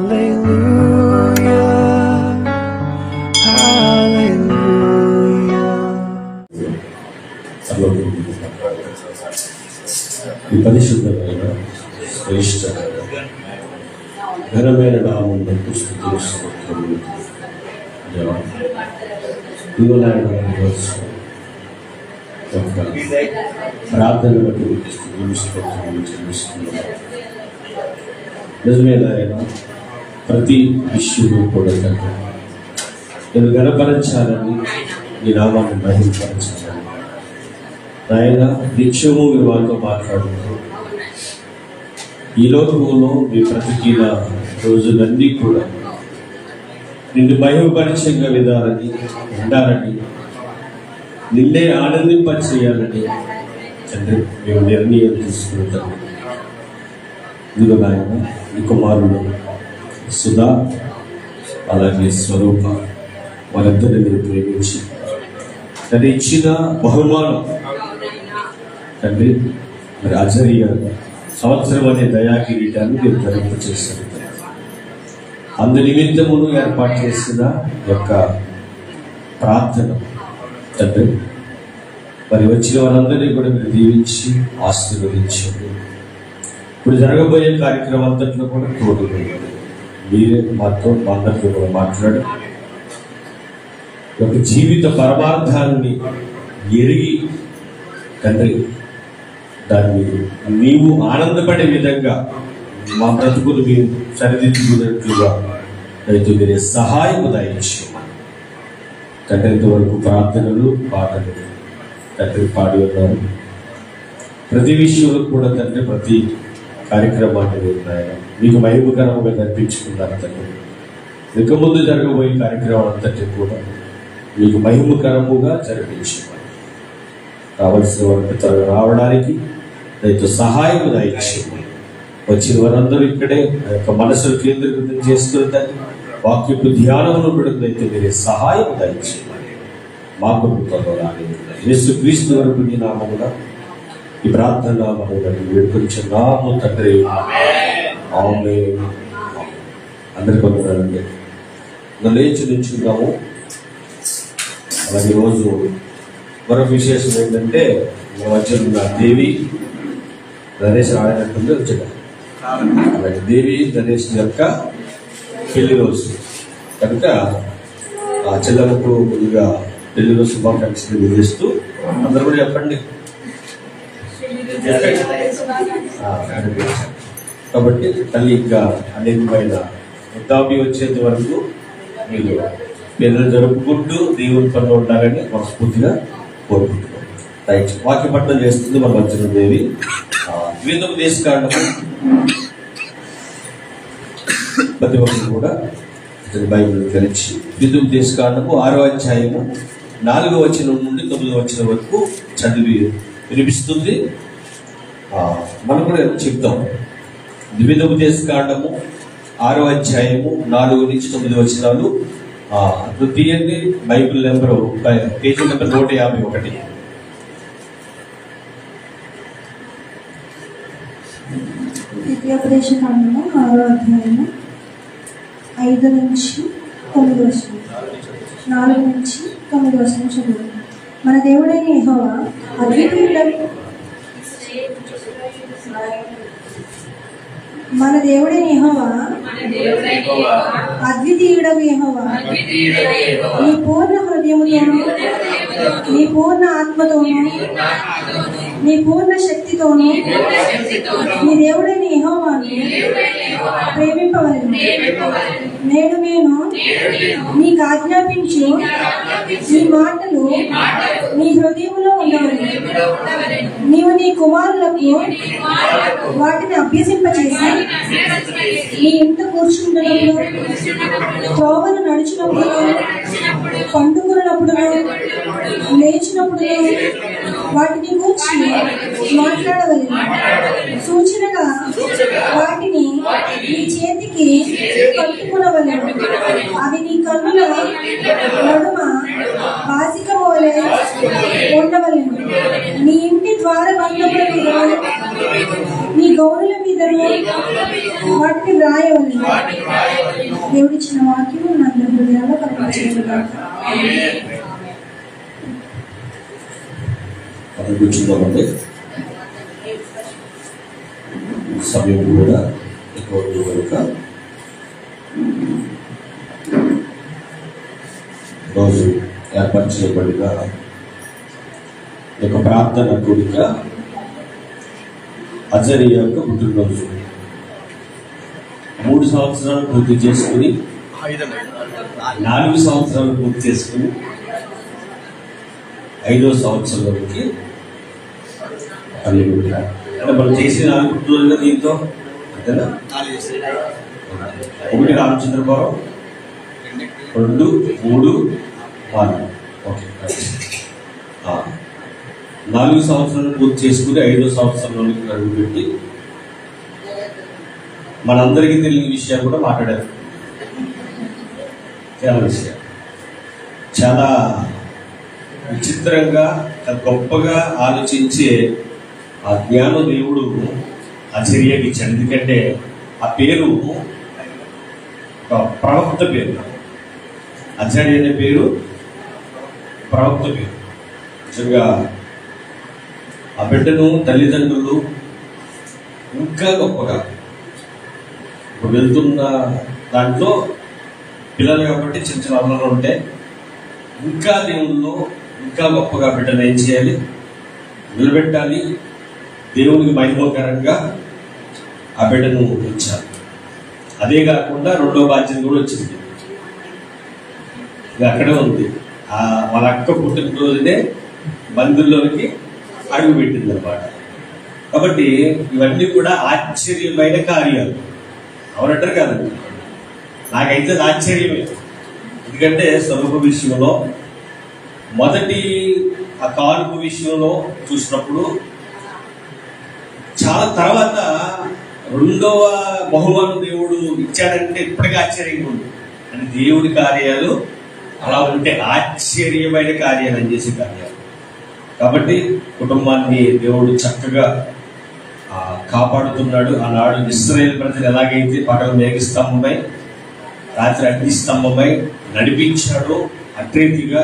ఈ పరిశుద్ధమైన శ్రేష్ఠ ఘనమైన నామమునకు స్తుతులు స్తోత్రములు. ప్రార్థన బట్టి స్తోత్రములు చెల్లిస్తున్నాను. నిజమే నాయన, ప్రతి విషయంలో కూడా నేను గణపరచాలని, ఈ నామాన్ని మహిమపరచాలని నాయన నిత్యము మీరు వారితో మాట్లాడుతూ ఈ లోకంలో మీ బ్రతికిన రోజులన్నీ కూడా నిన్ను మహిమపరిచంగా విధాలని ఉండాలని, నిన్నే ఆనందింపచేయాలని తండ్రి మేము నిర్ణయం తీసుకుంటాము. ఇదిగో నాయన, నీ కుమారుడు సుధా అలాగే స్వరూప వారందరినీ మీరు ప్రేమించి తను ఇచ్చిన బహుమానం తండ్రి మరి ఆచార్య సంవత్సరం అనే దయాకిరీటాన్ని మీరు ధరింప చేశారు. అందు నిమిత్తమును ఏర్పాటు చేసిన యొక్క ప్రార్థన తండ్రి మరి వచ్చిన వారందరినీ కూడా మీరు దీవించి ఆశీర్వదించండి. ఇప్పుడు జరగబోయే కార్యక్రమం అంతట్లో కూడా తోడుగా మీరే మాతో అందరితో కూడా మాట్లాడి ఒక జీవిత పరమార్థాన్ని ఎరిగి తండ్రి దాన్ని నీవు ఆనందపడే విధంగా మా బ్రతుకులు మీరు సరిదిద్దుకున్నట్లుగా అయితే మీరే సహాయం దయచేయండి. తండ్రి ఇంతవరకు ప్రార్థనలు పాటలు తండ్రి పాడి ఉన్నారు. ప్రతి విషయంలో కూడా తండ్రి ప్రతి కార్యక్రమాన్ని ఉన్నాయని మీకు మహిమకరంగా నడిపించుకున్నారు. తండ్రి ఇక ముందు జరగబోయే కార్యక్రమం అంతటి కూడా మీకు మహిమకరముగా జరిపించారు. కావలసిన వారికి త్వరగా రావడానికి దయతో సహాయం దయచేయండి. వచ్చిన వారందరూ ఇక్కడే ఆ యొక్క మనసును కేంద్రీకృతం చేసుకుంటారు. వాక్యపు ధ్యానంలో పెడుతుందైతే మీరే సహాయం దయచేయండి. మాకు త్వరలో రాలేదు యేసుక్రీస్తు వరకు నీ నామమున ఈ ప్రార్థన నామమున వేడుకొంచున్నాము తండ్రి. ఆమేన్. అందరికీ వందనాలండి. లేచి నిల్చున్నాము. అలాగే ఈరోజు మరొక విశేషం ఏంటంటే మధ్యలో దేవి గణేష్ ఆడినట్టుంది వచ్చాడు. అలాగే దేవి గణేష్ యొక్క పెళ్లి రోజు కనుక ఆ చెల్లెలకు ముందుగా పెళ్లి రోజు శుభాకాంక్షలు తెలియజేస్తూ అందరూ కూడా చెప్పండి. కాబట్టి తల్లి ఇంకా అనేకమైన వృద్ధాప్య వచ్చేంత వరకు మీరు పేదలు జరుపుకుంటూ దేవుని పనులు ఉండాలని మనస్ఫూర్తిగా కోరుకుంటున్నాం. రైట్. వాక్యపట్నం చేస్తుంది మన వచ్చిన దేవి. ద్వితీయోపదేశ కాండము ప్రతి ఒక్కరు కూడా బైబిల్ తెలిసి ద్వితీయోపదేశ కాండము 6వ అధ్యాయము 4వ వచనం నుండి 9వ వచనం వరకు చదివి వినిపిస్తుంది. మనం కూడా చెప్తాం. ద్వితీయోపదేశ కాండము 6వ అధ్యాయము 4 నుంచి 9 వచనాలు. తీయండి బైబిల్ నెంబరు పేజీ నెంబర్ 151. ద్వితీయోపదేశ కాండము 6వ అధ్యాయము 5 నుంచి 9 వచనం 4 నుంచి 9 వచనం చదువు. మన దేవుడైన యెహోవా అద్వితీయుడని మన దేవుడైన యెహోవా అద్వితీయుడగు యెహోవా నీ పూర్ణ హృదయముతోను నీ పూర్ణ ఆత్మతోను నీ పూర్ణ శక్తితోను నీ దేవుడైన యెహోవాను ప్రేమింపవలెను. నేను నీకు ఆజ్ఞాపించు నీ మాటలు నీ హృదయంలో ఉండవలెను. నీవు నీ కుమారులకు వాటిని అభ్యసింపచేసి నీ ఇంట కూర్చుంటున్నప్పుడు, త్రోవను నడిచినప్పుడు, పండుకున్నప్పుడు, లేచినప్పుడు వాటిని కూర్చి మాట్లాడవలెను. సూచనగా వాటిని నీ చేతికి కట్టుకునవలెను. అది నీ కన్నుల నడుమ బాసిక వలె ఉండవలెను. నీ ఇంటి ద్వార బంధముల మీద నీ గౌరుల మీదను వాటిని వ్రాయవలెను. దేవుడిచ్చిన వాక్యం మనందరి హృదయాల్లో కనిపించేగాక. అది కూర్చుందామండి. సమయం కూడా ఎక్కువ కనుక రోజు ఏర్పాటు చేయబడిన ఒక ప్రార్థన కూడిక అజరియా యొక్క పుట్టినరోజు. 3 సంవత్సరాలు పూర్తి చేసుకుని 4 సంవత్సరాలు పూర్తి చేసుకుని 5వ సంవత్సరంలోకి అంటే మనం చేసిన 4 రోజులు దీంతో అంతేనా? 1 రామచంద్రపురం, 2, 3, 4. ఓకే, 4 సంవత్సరాలు పూర్తి చేసుకుని 5వ సంవత్సరంలోకి అడుగుపెట్టి మనందరికీ తెలియని విషయాలు కూడా మాట్లాడారు. చాలా విషయాలు చాలా విచిత్రంగా గొప్పగా ఆలోచించే ఆ జ్ఞాన దేవుడు అజర్యాకి ఇచ్చాడు. ఎందుకంటే ఆ పేరు ఒక ప్రవక్త పేరు. అజర్య అనే పేరు ప్రవక్త పేరు. నిజంగా ఆ బిడ్డను తల్లిదండ్రులు ఇంకా గొప్పగా ఇప్పుడు వెళ్తున్న దాంట్లో పిల్లలు కాబట్టి చిన్న చిన్న అల్లలు ఉంటే ఇంకా దేవుల్లో ఇంకా గొప్పగా బిడ్డను ఏం చేయాలి, నిలబెట్టాలి, దేవునికి మహిమకరంగా ఆ బిడ్డను ఉంచాలి. అదే కాకుండా 2వ బాధ్యత కూడా వచ్చింది. ఇది అక్కడే ఉంది. వాళ్ళ అక్క పుట్టినరోజునే బంధువుల్లోకి అడుగు పెట్టింది అనమాట. కాబట్టి ఇవన్నీ కూడా ఆశ్చర్యమైన కార్యాలు. అవునంటారు కాదండి? నాకైతే ఆశ్చర్యమే. ఎందుకంటే స్వరూప విషయంలో మొదటి ఆ కానుక విషయంలో చూసినప్పుడు చాలా తర్వాత 2వ బహుమానం దేవుడు ఇచ్చాడంటే ఇప్పటికీ ఆశ్చర్యంగా ఉంది. అని దేవుడి కార్యాలు అలా ఉంటే ఆశ్చర్యమైన కార్యాలు అని చేసే కార్యాలు. కాబట్టి కుటుంబాన్ని దేవుడు చక్కగా కాపాడుతున్నాడు. ఆనాడు ఇశ్రాయేలు ప్రజలు ఎలాగైతే పగలు మేఘస్తంభమై రాత్రి అగ్నిస్తంభమై నడిపించాడో అట్రీతిగా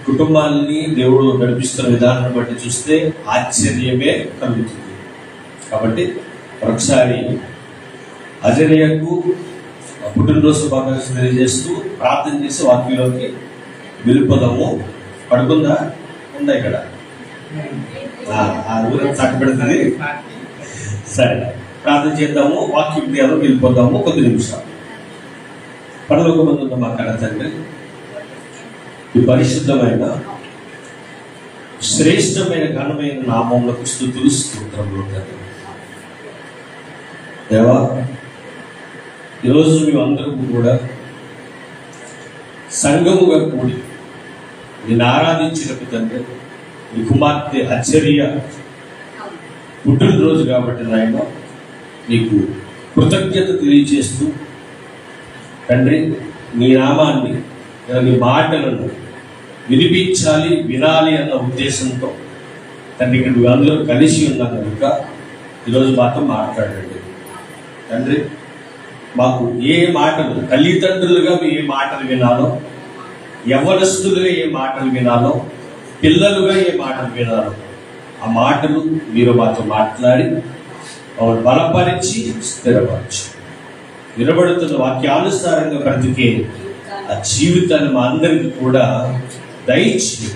కుటుంబాన్ని దేవుడు నడిపిస్తున్న విధానాన్ని బట్టి చూస్తే ఆశ్చర్యమే కలుగుతుంది. కాబట్టి ఒకసారి అజర్యాకు పుట్టినరోజు శుభాకాంక్షలు తెలియజేస్తూ ప్రార్థన చేసి వాక్యంలోకి వెళ్ళిపోదాము. పడుకుందా? ఉందా ఇక్కడ? ఆ ఊరు చక్కబెడుతుంది. సరే, ప్రార్థన చేద్దాము. వాక్యం ధ్యానం వెళ్ళిపోదాము. కొద్ది నిమిషాలు. పరలోకమందున్న మా కన్న తండ్రి, ఈ పరిశుద్ధమైన శ్రేష్టమైన ఘనమైన నామములకు స్తుతులు స్తోత్రములు తండ్రి. దేవా, ఈరోజు మేమందరం కూడా సంఘముగా కూడి నేను ఆరాధించినప్పుడు తండ్రి, ఈ కుమార్తె అజర్య పుట్టినరోజు కాబట్టి నాయన నీకు కృతజ్ఞత తెలియజేస్తూ తండ్రి, నీ నామాన్ని నీ మాటలను వినిపించాలి, వినాలి అన్న ఉద్దేశంతో తండ్రి ఇక్కడ అందరూ కలిసి ఉన్నాం కనుక ఈరోజు మాతో మాట్లాడండి తండ్రి. మాకు ఏ మాటలు, తల్లిదండ్రులుగా ఏ మాటలు వినాలో, యవ్వనస్తులుగా ఏ మాటలు వినాలో, పిల్లలుగా ఏ మాటలు వినాలో ఆ మాటలు మీరు మాతో మాట్లాడి బలపరిచి స్థిరపరచు. వినబడుతున్న వాక్యానుసారంగా బ్రతికే ఆ జీవితాన్ని మా అందరికి కూడా దయచేయండి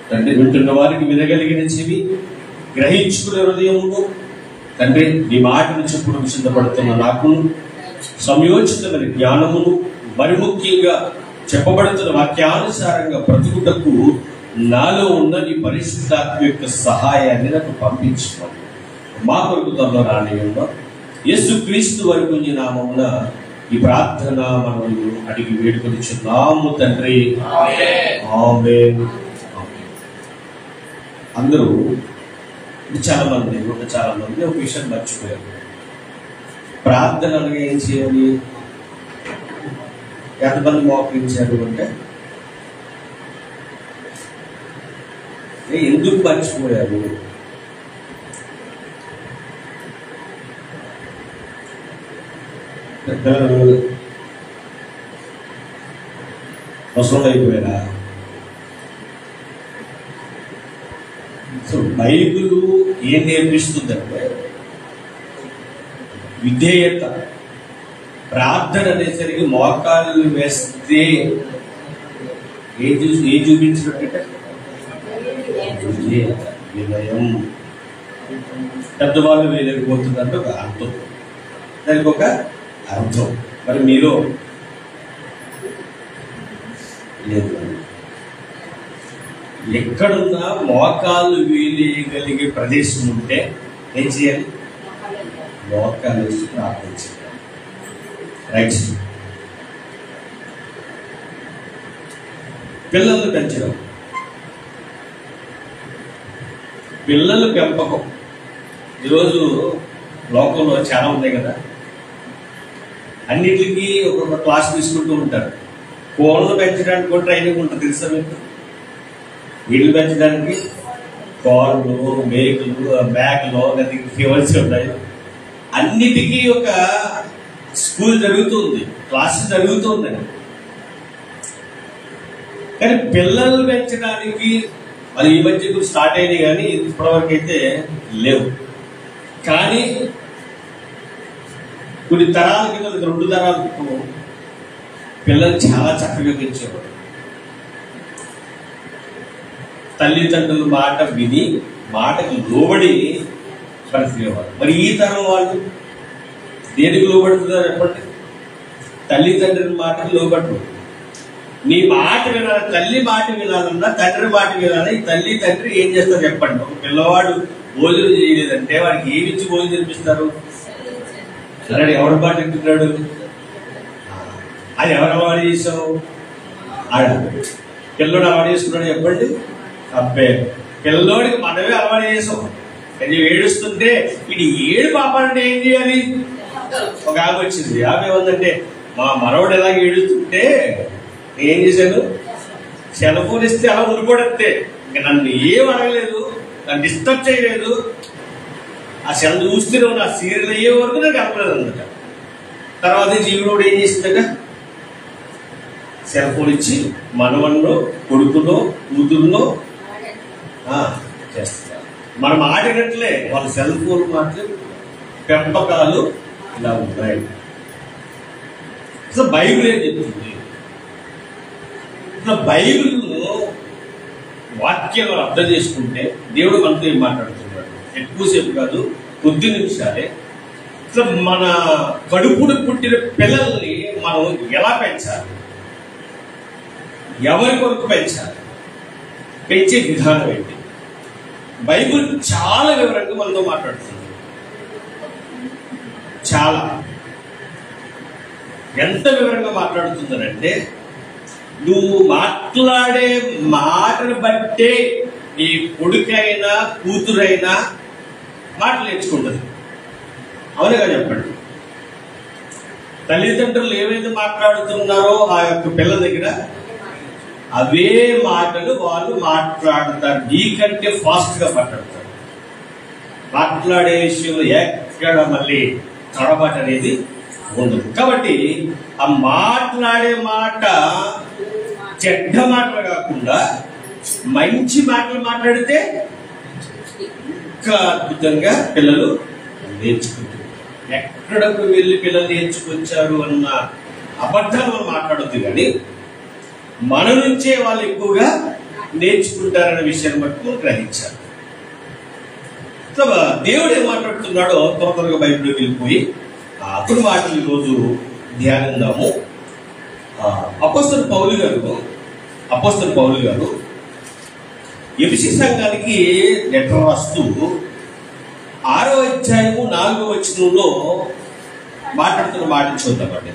తండ్రి. వింటున్న వారికి వినగలిగిన చెవి, గ్రహించుకునే హృదయమును తండ్రి, నీ మాటను చెప్పుడు సిద్ధపడుతున్న నాకు సమయోచితమైన జ్ఞానమును, మరి ముఖ్యంగా చెప్పబడుతున్న వాక్యానుసారంగా బ్రతుకుటకు నాలో ఉన్న నీ పరిశుద్ధాత్మ యొక్క సహాయాన్ని నాకు పంపించుకోండి. మా కొరకు త్వరలో రానివ్వండి. యేసుక్రీస్తు వరకు నీ నామమున ఈ ప్రార్థన మనం అడిగి వేడుకొనిచున్నాము తండ్రి. ఆమేన్. అందరూ చాలా మంది ఒక విషయం మర్చిపోయారు. ప్రార్థన అనగా ఏం చేయాలి? ఎంతమంది మోకరించారు అంటే ఎందుకు మర్చిపోయారు? పిల్లలు ముసలు అయిపోయారా? సో బైబిల్ ఏం నేర్పిస్తుందంటే విధేయత. ప్రార్థన అనేసరికి మోకాళ్ళు వేస్తే ఏం చూపించినట్టే విధేయత, వినయం. పెద్దవాళ్ళు వేయలేకపోతుందంటే ఒక అర్థం, దానికి ఒక అర్థం. మరి మీరు లేదు, ఎక్కడున్నా మోకాళ్ళు వేయగలిగే ప్రదేశం ఉంటే ఏం చేయాలి? మోకాళ్ళు వేసి ప్రార్థించాలి. రైట్. పిల్లలు పెంచడం, పిల్లలు పెంపకం ఈరోజు లోకంలో చాలా ఉన్నాయి కదా. అన్నిటికీ ఒక్కొక్క క్లాస్ తీసుకుంటూ ఉంటారు. కోళ్ళు పెంచడానికి కూడా ట్రైనింగ్ ఉంటుంది తెలుసా మీకు? ఇల్లు పెంచడానికి కోళ్ళు, మేకలు, మేకలు ఫీవర్స్ ఉంటాయి. అన్నిటికీ ఒక స్కూల్ జరుగుతుంది, క్లాస్ జరుగుతుందండి. కానీ పిల్లలు పెంచడానికి అది ఈ మధ్య స్టార్ట్ అయినాయి, కానీ ఇప్పటివరకు అయితే లేవు. కానీ కొన్ని తరాల కింద, 2 తరాల క్రితం పిల్లలు చాలా చక్కగా పెంచేవారు. తల్లిదండ్రుల మాట విని మాటకు లోబడి బ్రతికేవారు. మరి ఈ తరం వాళ్ళు దేనికి లోబడుతుందో చెప్పండి? తల్లిదండ్రుల మాటకు లోబడరు. నీ మాట వినాలి, తల్లి మాట వినాలన్నా తండ్రి మాట వినాలి. ఈ తల్లి తండ్రి ఏం చేస్తారు చెప్పండి? ఒక పిల్లవాడు భోజనం చేయలేదంటే వాడికి ఏమి ఇచ్చి భోజనం తినిపిస్తారు? సరే, ఎవరి మాట వింటున్నాడు? అది ఎవరు అలవాటు చేసావు? ఆడ పిల్లోడు అలవాటు చేసుకున్నాడు చెప్పండి? అబ్బే, పిల్లోడికి మనమే అలవాటు చేసాం. కానీ ఏడుస్తుంటే ఇది ఏడు పాపాలంటే ఏం చేయాలి? ఒక ఆమె వచ్చింది. ఆమె ఏమందంటే, మా మనవడు ఎలాగ ఏడుస్తుంటే ఏం చేశాను, సెల్ ఫోన్ ఇస్తే అలా ఉండిపోతే ఇంకా నన్ను ఏం అడగలేదు, నన్ను డిస్టర్బ్ చేయలేదు. ఆ సెల్ చూస్తూనే ఉన్న సీరియల్ అయ్యే వరకు నాకు కనపడలేదు అన్నమాట. తర్వాత జీవుడు ఏం చేసిందట, సెల్ ఫోన్ ఇచ్చి మనవన్నో, కొడుకునో, కూతురునో చేస్తారు. మనం ఆడినట్లే వాళ్ళ సెల్ ఫోన్ మాటలు, పెంపకాలు ఇలా ఉంటాయి. అసలు బైబిల్ ఏం చెప్తుంది? అసలు బైబిల్ను వాక్యాలు అర్థం చేసుకుంటే దేవుడు మనతో ఏం మాట్లాడుతున్నాడు? ఎక్కువసేపు కాదు, కొద్ది నిమిషాలే. అసలు మన కడుపును పుట్టిన పిల్లల్ని మనం ఎలా పెంచాలి, ఎవరి కొరకు పెంచాలి, పెంచే విధానం ఏంటి? బైబిల్ చాలా వివరంగా మనతో మాట్లాడుతుంది. చాలా ఎంత వివరంగా మాట్లాడుతుందంటే, నువ్వు మాట్లాడే మాటను బట్టే నీ కొడుకైనా కూతురైనా మాటలు నేర్చుకుంటుంది. అవునుగా చెప్పండి. తల్లిదండ్రులు ఏవైతే మాట్లాడుతున్నారో ఆ యొక్క పిల్లల దగ్గర అవే మాటలు వాళ్ళు మాట్లాడతారు. నీకంటే ఫాస్ట్ గా మాట్లాడతారు. మాట్లాడే విషయంలో ఎక్కడ మళ్ళీ తడబాటు అనేది ఉండదు. కాబట్టి ఆ మాట్లాడే మాట చెడ్డ మాటలు కాకుండా మంచి మాటలు మాట్లాడితే ఇంకా అద్భుతంగా పిల్లలు నేర్చుకుంటారు. ఎక్కడకు వెళ్ళి పిల్లలు నేర్చుకొచ్చారు అన్న అబద్ధాలు మనం మాట్లాడొద్దు, కానీ మన నుంచే వాళ్ళు ఎక్కువగా నేర్చుకుంటారనే విషయాన్ని బట్టి మనం గ్రహించాలి. దేవుడు ఏం మాట్లాడుతున్నాడో త్వరగా బైబిల్లోకి వెళ్ళిపోయి అతని మాటలు ఈరోజు ధ్యానిద్దాము. అపోస్తలుడు పౌలు గారు ఎఫెసీ సంఘానికి లెటర్ రాస్తూ 6వ అధ్యాయము 4వ వచనంలో మాట్లాడుతున్న మాట చూద్దామండి.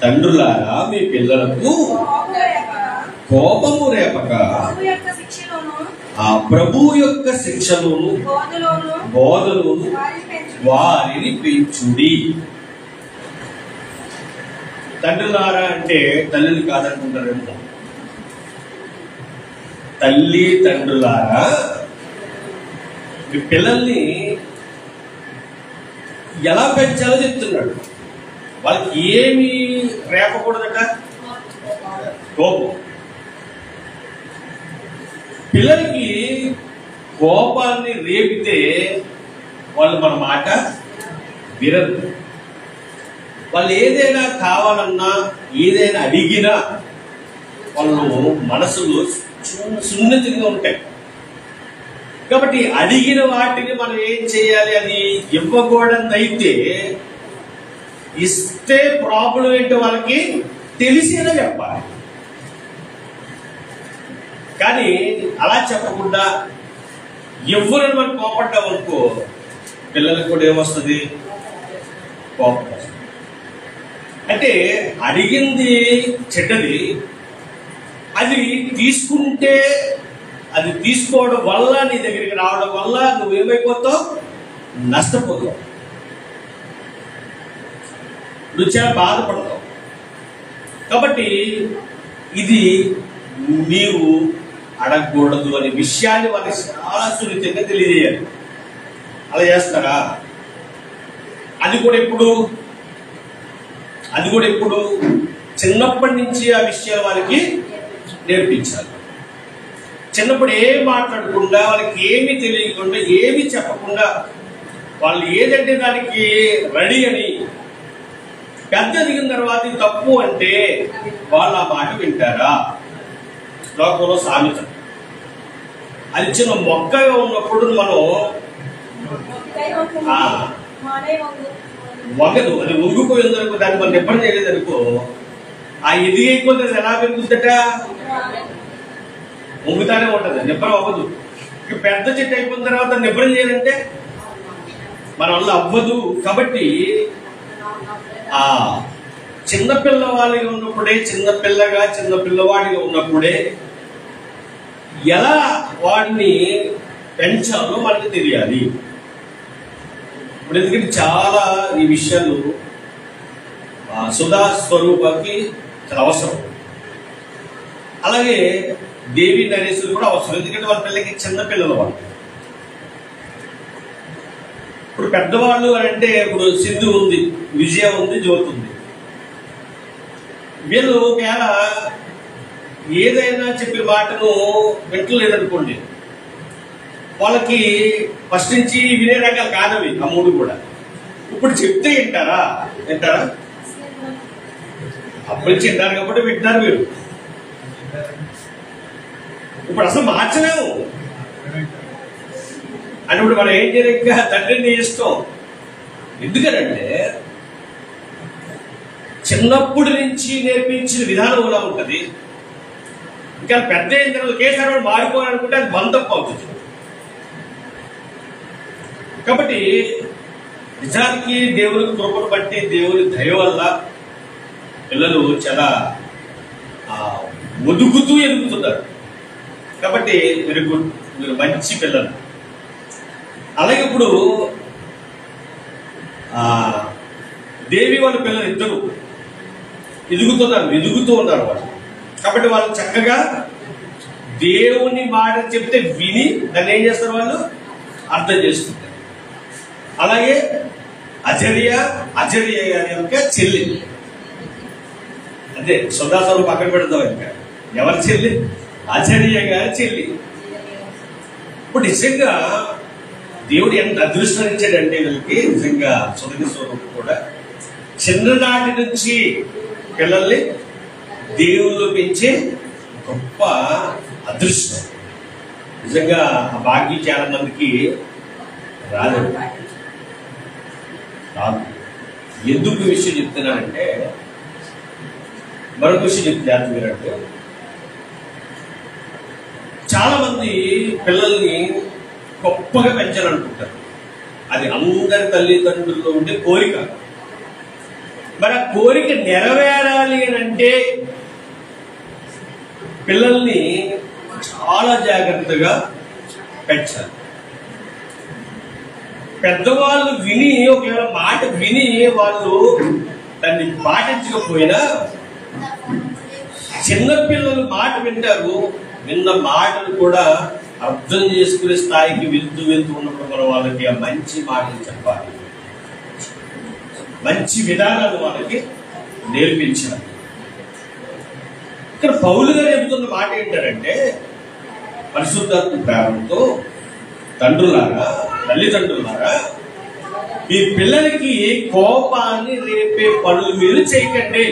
తండ్రులారా, మీ పిల్లలకు కోపము రేపక ప్రభు యొక్క శిక్షలోను బోధలోను వారిని పెంచుడి. తండ్రులారా అంటే తల్లిని కాదనుకుంటారేమో. తల్లి తండ్రులారా, మీ పిల్లల్ని ఎలా పెంచాలో చెప్తున్నాడు. వాళ్ళకి ఏమి రేపకూడదట? కోపం. పిల్లలకి కోపాన్ని రేపితే వాళ్ళు మన మాట వినరు. వాళ్ళు ఏదైనా కావాలన్నా ఏదైనా అడిగినా వాళ్ళు మనసులు సున్నితంగా ఉంటాయి. కాబట్టి అడిగిన వాటిని మనం ఏం చేయాలి? అది ఇవ్వకూడదైతే ఇస్తే ప్రాబ్లం ఏంటో వాళ్ళకి తెలిసేలా చెప్పాలి. కానీ అలా చెప్పకుండా ఎవరైనా మనం కోపడ్డాం అనుకో, పిల్లలకు కూడా ఏమొస్తుంది? కోపం వస్తుంది. అంటే అడిగింది చెడ్డది, అది తీసుకుంటే అది తీసుకోవడం వల్ల నీ దగ్గరికి రావడం వల్ల నువ్వేమైపోతావు? నష్టపోతావు. నువ్వు చాలా బాధపడతావు. కాబట్టి ఇది నీవు అడగకూడదు అనే విషయాన్ని వాళ్ళకి చాలా సున్నితంగా తెలియజేయాలి. అలా చేస్తారా? అది కూడా ఎప్పుడు చిన్నప్పటి నుంచి ఆ విషయాలు వాళ్ళకి నేర్పించాలి. చిన్నప్పుడు ఏం మాట్లాడకుండా, వాళ్ళకి ఏమీ తెలియకుండా, ఏమీ చెప్పకుండా వాళ్ళు ఏదంటే దానికి రెడీ అని, పెద్ద దిగిన తర్వాత ఇది తప్పు అంటే వాళ్ళు ఆ మాట వింటారా? లోకంలో సామెత. అది చిన్న మొక్కగా ఉన్నప్పుడు మనం వంగదు, అది వంగిపోయిందనుకో, దాన్ని మనం నిబ్బరం చేయలేదనుకో, ఆ ఎదిగైపోతే అది ఎలా పెరుగుతుందట? వంగుతానే ఉంటది, నిబ్బరం అవ్వదు. ఇక పెద్ద చెట్టు అయిపోయిన తర్వాత నిబ్బరం చేయాలంటే మన వల్ల అవ్వదు. కాబట్టి ఆ చిన్నపిల్లవాడిగా ఉన్నప్పుడే, చిన్నపిల్లవాడిగా ఉన్నప్పుడే ఎలా వాడిని పెంచాలో మనకు తెలియాలి. ఇప్పుడు ఎందుకంటే చాలా ఈ విషయాలు సుధా స్వరూపకి చాలా అవసరం. అలాగే దేవి నరేశ్వరు కూడా అవసరం. ఎందుకంటే వాళ్ళ పిల్లలకి చిన్నపిల్లల వాళ్ళు. ఇప్పుడు పెద్దవాళ్ళు అంటే ఇప్పుడు సింధు ఉంది, విజయ ఉంది, జ్యోతి ఉంది. వీళ్ళు ఒకవేళ ఏదైనా చెప్పిన మాటను వింటలేదనుకోండి, వాళ్ళకి ఫస్ట్ నుంచి వినే రకాలు కాదవి ఆ మూడు కూడా. ఇప్పుడు చెప్తే వింటారా? అప్పటి నుంచి వింటారు కాబట్టి వింటున్నారు మీరు. ఇప్పుడు అసలు మార్చలేము అని ఇప్పుడు మనం ఏం చేయాలి? ఇంకా తండ్రిని ఇష్టం. ఎందుకనంటే చిన్నప్పటి నుంచి నేర్పించిన విధానం ఎలా ఉంటుంది. ఇంకా పెద్ద అయిన తర్వాత ఒకేసారి మారిపోవాలనుకుంటే అది బంధం అవుతుంది. కాబట్టి నిజానికి దేవుని కృపను బట్టి, దేవుని దయ వల్ల పిల్లలు చాలా ఒదుగుతూ ఎదుగుతున్నారు. కాబట్టి మీరు మంచి పిల్లలు. అలాగే ఇప్పుడు దేవి వాళ్ళ పిల్లలు ఇద్దరు ఎదుగుతూ ఉన్నారు వాళ్ళు. కాబట్టి వాళ్ళు చక్కగా దేవుని మాట చెప్తే విని దాన్ని ఏం చేస్తారు? వాళ్ళు అర్థం చేసుకుంటారు. అలాగే అజర్య గారి యొక్క చెల్లి, అదే సుధాస్వరూపం పక్కన పెడతాం. ఇంకా ఎవరి చెల్లి? అజర్య గారి చెల్లి. ఇప్పుడు నిజంగా దేవుడు ఎంత అదృష్టం ఇచ్చాడంటే వీళ్ళకి. నిజంగా సుధకి స్వరూపం కూడా చిన్ననాటి నుంచి పిల్లల్ని దేవుళ్ళు పెంచే గొప్ప అదృష్టం. నిజంగా ఆ భాగ్యం చాలా మందికి రాదు. ఎందుకు విషయం చెప్తున్నానంటే, మరొక విషయం చెప్తే చాలా మంది పిల్లల్ని గొప్పగా పెంచాలనుకుంటారు. అది అందరి తల్లిదండ్రుల్లో ఉండే కోరిక. మరి ఆ కోరిక నెరవేరాలి అని అంటే పిల్లల్ని చాలా జాగ్రత్తగా పెంచాలి. పెద్దవాళ్ళు విని, ఒకవేళ మాట విని వాళ్ళు దాన్ని పాటించకపోయినా చిన్నపిల్లలు మాట వింటారు. విన్న మాటలు కూడా అర్థం చేసుకునే స్థాయికి వెళ్తూ ఉన్నప్పుడు మనం వాళ్ళకి ఆ మంచి మాటలు చెప్పాలి. మంచి విధానాలు వాళ్ళకి నేర్పించారు. ఇక్కడ పౌలు గారు చెబుతున్న మాట ఏంటంటే, పరిశుద్ధాత్మ ప్రేమతో తండ్రులారా, తల్లిదండ్రులారా, మీ పిల్లలకి కోపాన్ని రేపే పనులు మీరు చేయకండి.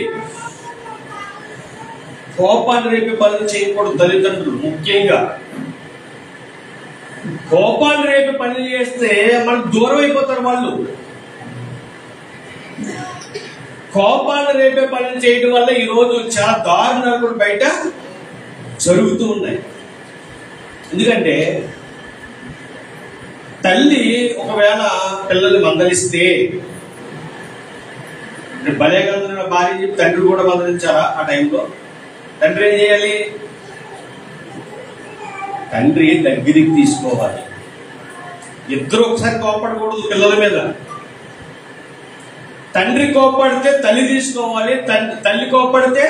కోపాన్ని రేపే పనులు చేయకూడదు. తల్లిదండ్రులు ముఖ్యంగా కోపాన్ని రేపే పనులు చేస్తే మనకు దూరం అయిపోతారు వాళ్ళు. కోపాన్ని రేపే పనులు చేయడం వల్ల ఈరోజు చాలా దారుణాలు కూడా బయట జరుగుతూ ఉన్నాయి. ఎందుకంటే తల్లి ఒకవేళ పిల్లల్ని మందలిస్తే, భలేగా భార్య చెప్పి తండ్రి కూడా మందలించాలా? ఆ టైంలో తండ్రి ఏం చేయాలి? తండ్రి దగ్గరికి తీసుకోవాలి. ఇద్దరు ఒకసారి కోపడకూడదు పిల్లల మీద. తండ్రి కోపడితే తల్లి తీసుకోవాలి, తల్లి కోపడితే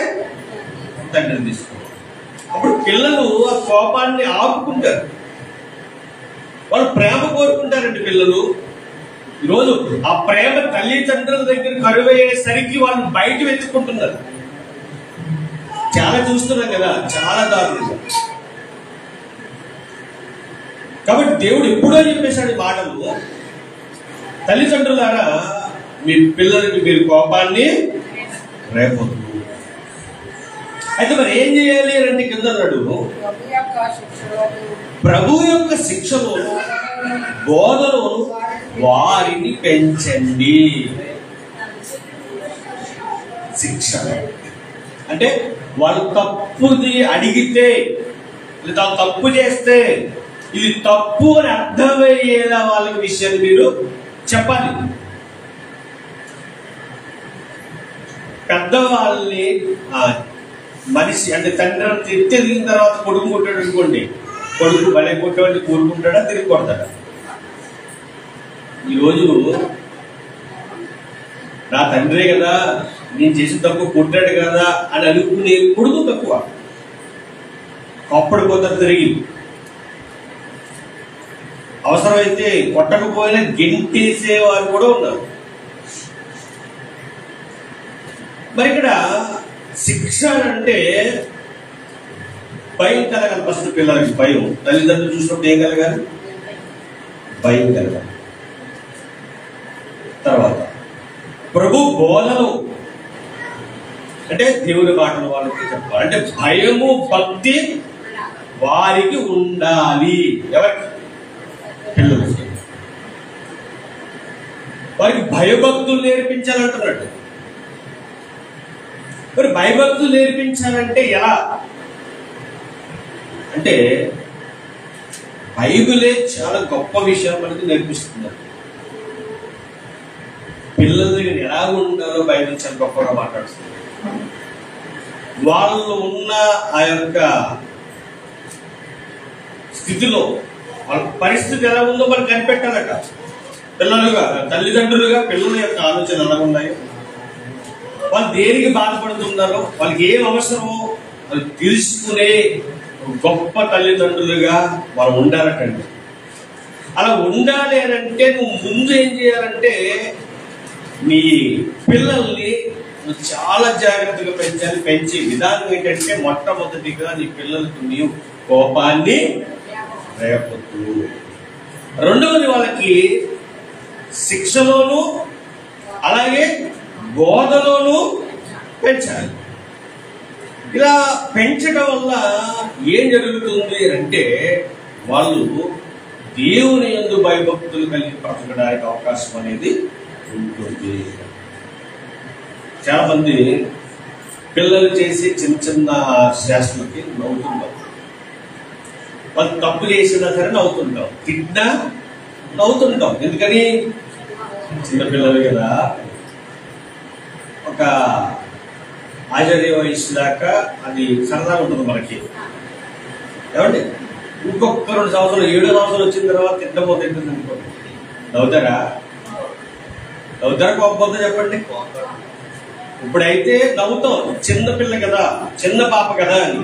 తండ్రిని తీసుకోవాలి. అప్పుడు పిల్లలు ఆ కోపాన్ని ఆపుకుంటారు, వాళ్ళు ప్రేమ కోరుకుంటారండి పిల్లలు. ఈరోజు ఆ ప్రేమ తల్లిదండ్రుల దగ్గర కరువయ్యేసరికి వాళ్ళు బయట వెతుక్కుంటున్నారు. చాలా చూస్తున్నాం కదా, చాలా దారుణంగా. కాబట్టి దేవుడు ఎప్పుడో చెప్పేశాడు మాటలు, తల్లిదండ్రులారా మీ పిల్లలకి మీరు కోపాన్ని రేపొద్దు. అయితే మరి ఏం చేయాలి అంటే కింద అన్నాడు, ప్రభు యొక్క శిక్షలోను బోధలోను వారిని పెంచండి. శిక్ష అంటే వాళ్ళు తప్పుది అడిగితే, లేదా తప్పు చేస్తే ఇది తప్పు అని అర్థమయ్యేలా వాళ్ళకి విషయాన్ని మీరు చెప్పాలి. పెద్దవాళ్ళని మనిషి అంటే తండ్రి తిరిగి దిగిన తర్వాత కొడుకు కొట్టాడు అనుకోండి, కొడుకు భలే కొట్టేవాడిని కోరుకుంటాడా, తిరిగి కొడతాడా? ఈరోజు నా తండ్రే కదా, నేను చేసిన తప్పు కొట్టాడు కదా అని అనుకునే కొడుకు తక్కువ. అప్పటిపోతారు తిరిగి. అవసరమైతే కొట్టకపోయినా గెంటేసే వారు కూడా ఉన్నారు. మరి ఇక్కడ శిక్ష అంటే భయం కలగాలి. ఫస్ట్ పిల్లలకి భయం. తల్లిదండ్రులు చూసినప్పుడు ఏం కలగాలి? భయం కలగాలి. తర్వాత ప్రభు బోధలు అంటే దేవుని మాటలు వాళ్ళకి చెప్పాలి. అంటే భయము భక్తి వారికి ఉండాలి. ఎవరికి? పిల్లలకి. వారికి భయభక్తులు నేర్పించాలంటున్నాడు. మరి భయభక్తులు నేర్పించాలంటే ఎలా అంటే, బైబిలే చాలా గొప్ప విషయం మనకి నేర్పిస్తున్నారు. పిల్లల దగ్గర ఎలా ఉండాలో బైబిల్ చాలా గొప్పగా మాట్లాడుతుంది. వాళ్ళు ఉన్న ఆ యొక్క స్థితిలో వాళ్ళ పరిస్థితి ఎలా ఉందో మనం కనిపెట్టాలట. పిల్లలుగా, తల్లిదండ్రులుగా పిల్లల యొక్క ఆలోచన ఎలా ఉన్నాయో, వాళ్ళు దేనికి బాధపడుతున్నారో, వాళ్ళకి ఏం అవసరమో వాళ్ళు తెలుసుకునే గొప్ప తల్లిదండ్రులుగా వాళ్ళు ఉండాలటండి. అలా ఉండాలి అని అంటే నువ్వు ముందు ఏం చేయాలంటే, నీ పిల్లల్ని నువ్వు చాలా జాగ్రత్తగా పెంచాలి. పెంచే విధానం ఏంటంటే, మొట్టమొదటిగా నీ పిల్లలకు నీవు కోపాన్ని రేపొద్దు. రెండవది వాళ్ళకి శిక్షలోను అలాగే బోధలోను పెంచాలి. ఇలా పెంచడం వల్ల ఏం జరుగుతుంది అంటే, వాళ్ళు దేవుని యందు భయభక్తులు కలిగి బ్రతకడానికి అవకాశం అనేది ఉంటుంది. చాలా మంది పిల్లలు చేసి చిన్న చిన్న శాస్త్రలకి నవ్వుతుంటాం. వాళ్ళు తప్పు చేసినా సరే నవ్వుతుంటాం, తిట్టినా నవ్వుతుంటాం. ఎందుకని? చిన్నపిల్లలు కదా. ఒక ఆచార్య వయసు దాకా అది సరదాగా ఉంటుంది మనకి. ఏమండి, ఇంకొక 2 సంవత్సరాలు 7 సంవత్సరాలు వచ్చిన తర్వాత తిట్టబోతే అనుకోండి, నవ్వుతారా? నవ్వుతారా? కోపపోతే చెప్పండి. ఇప్పుడైతే నవ్వుతాం, చిన్నపిల్ల కదా, చిన్న పాప కదా అని.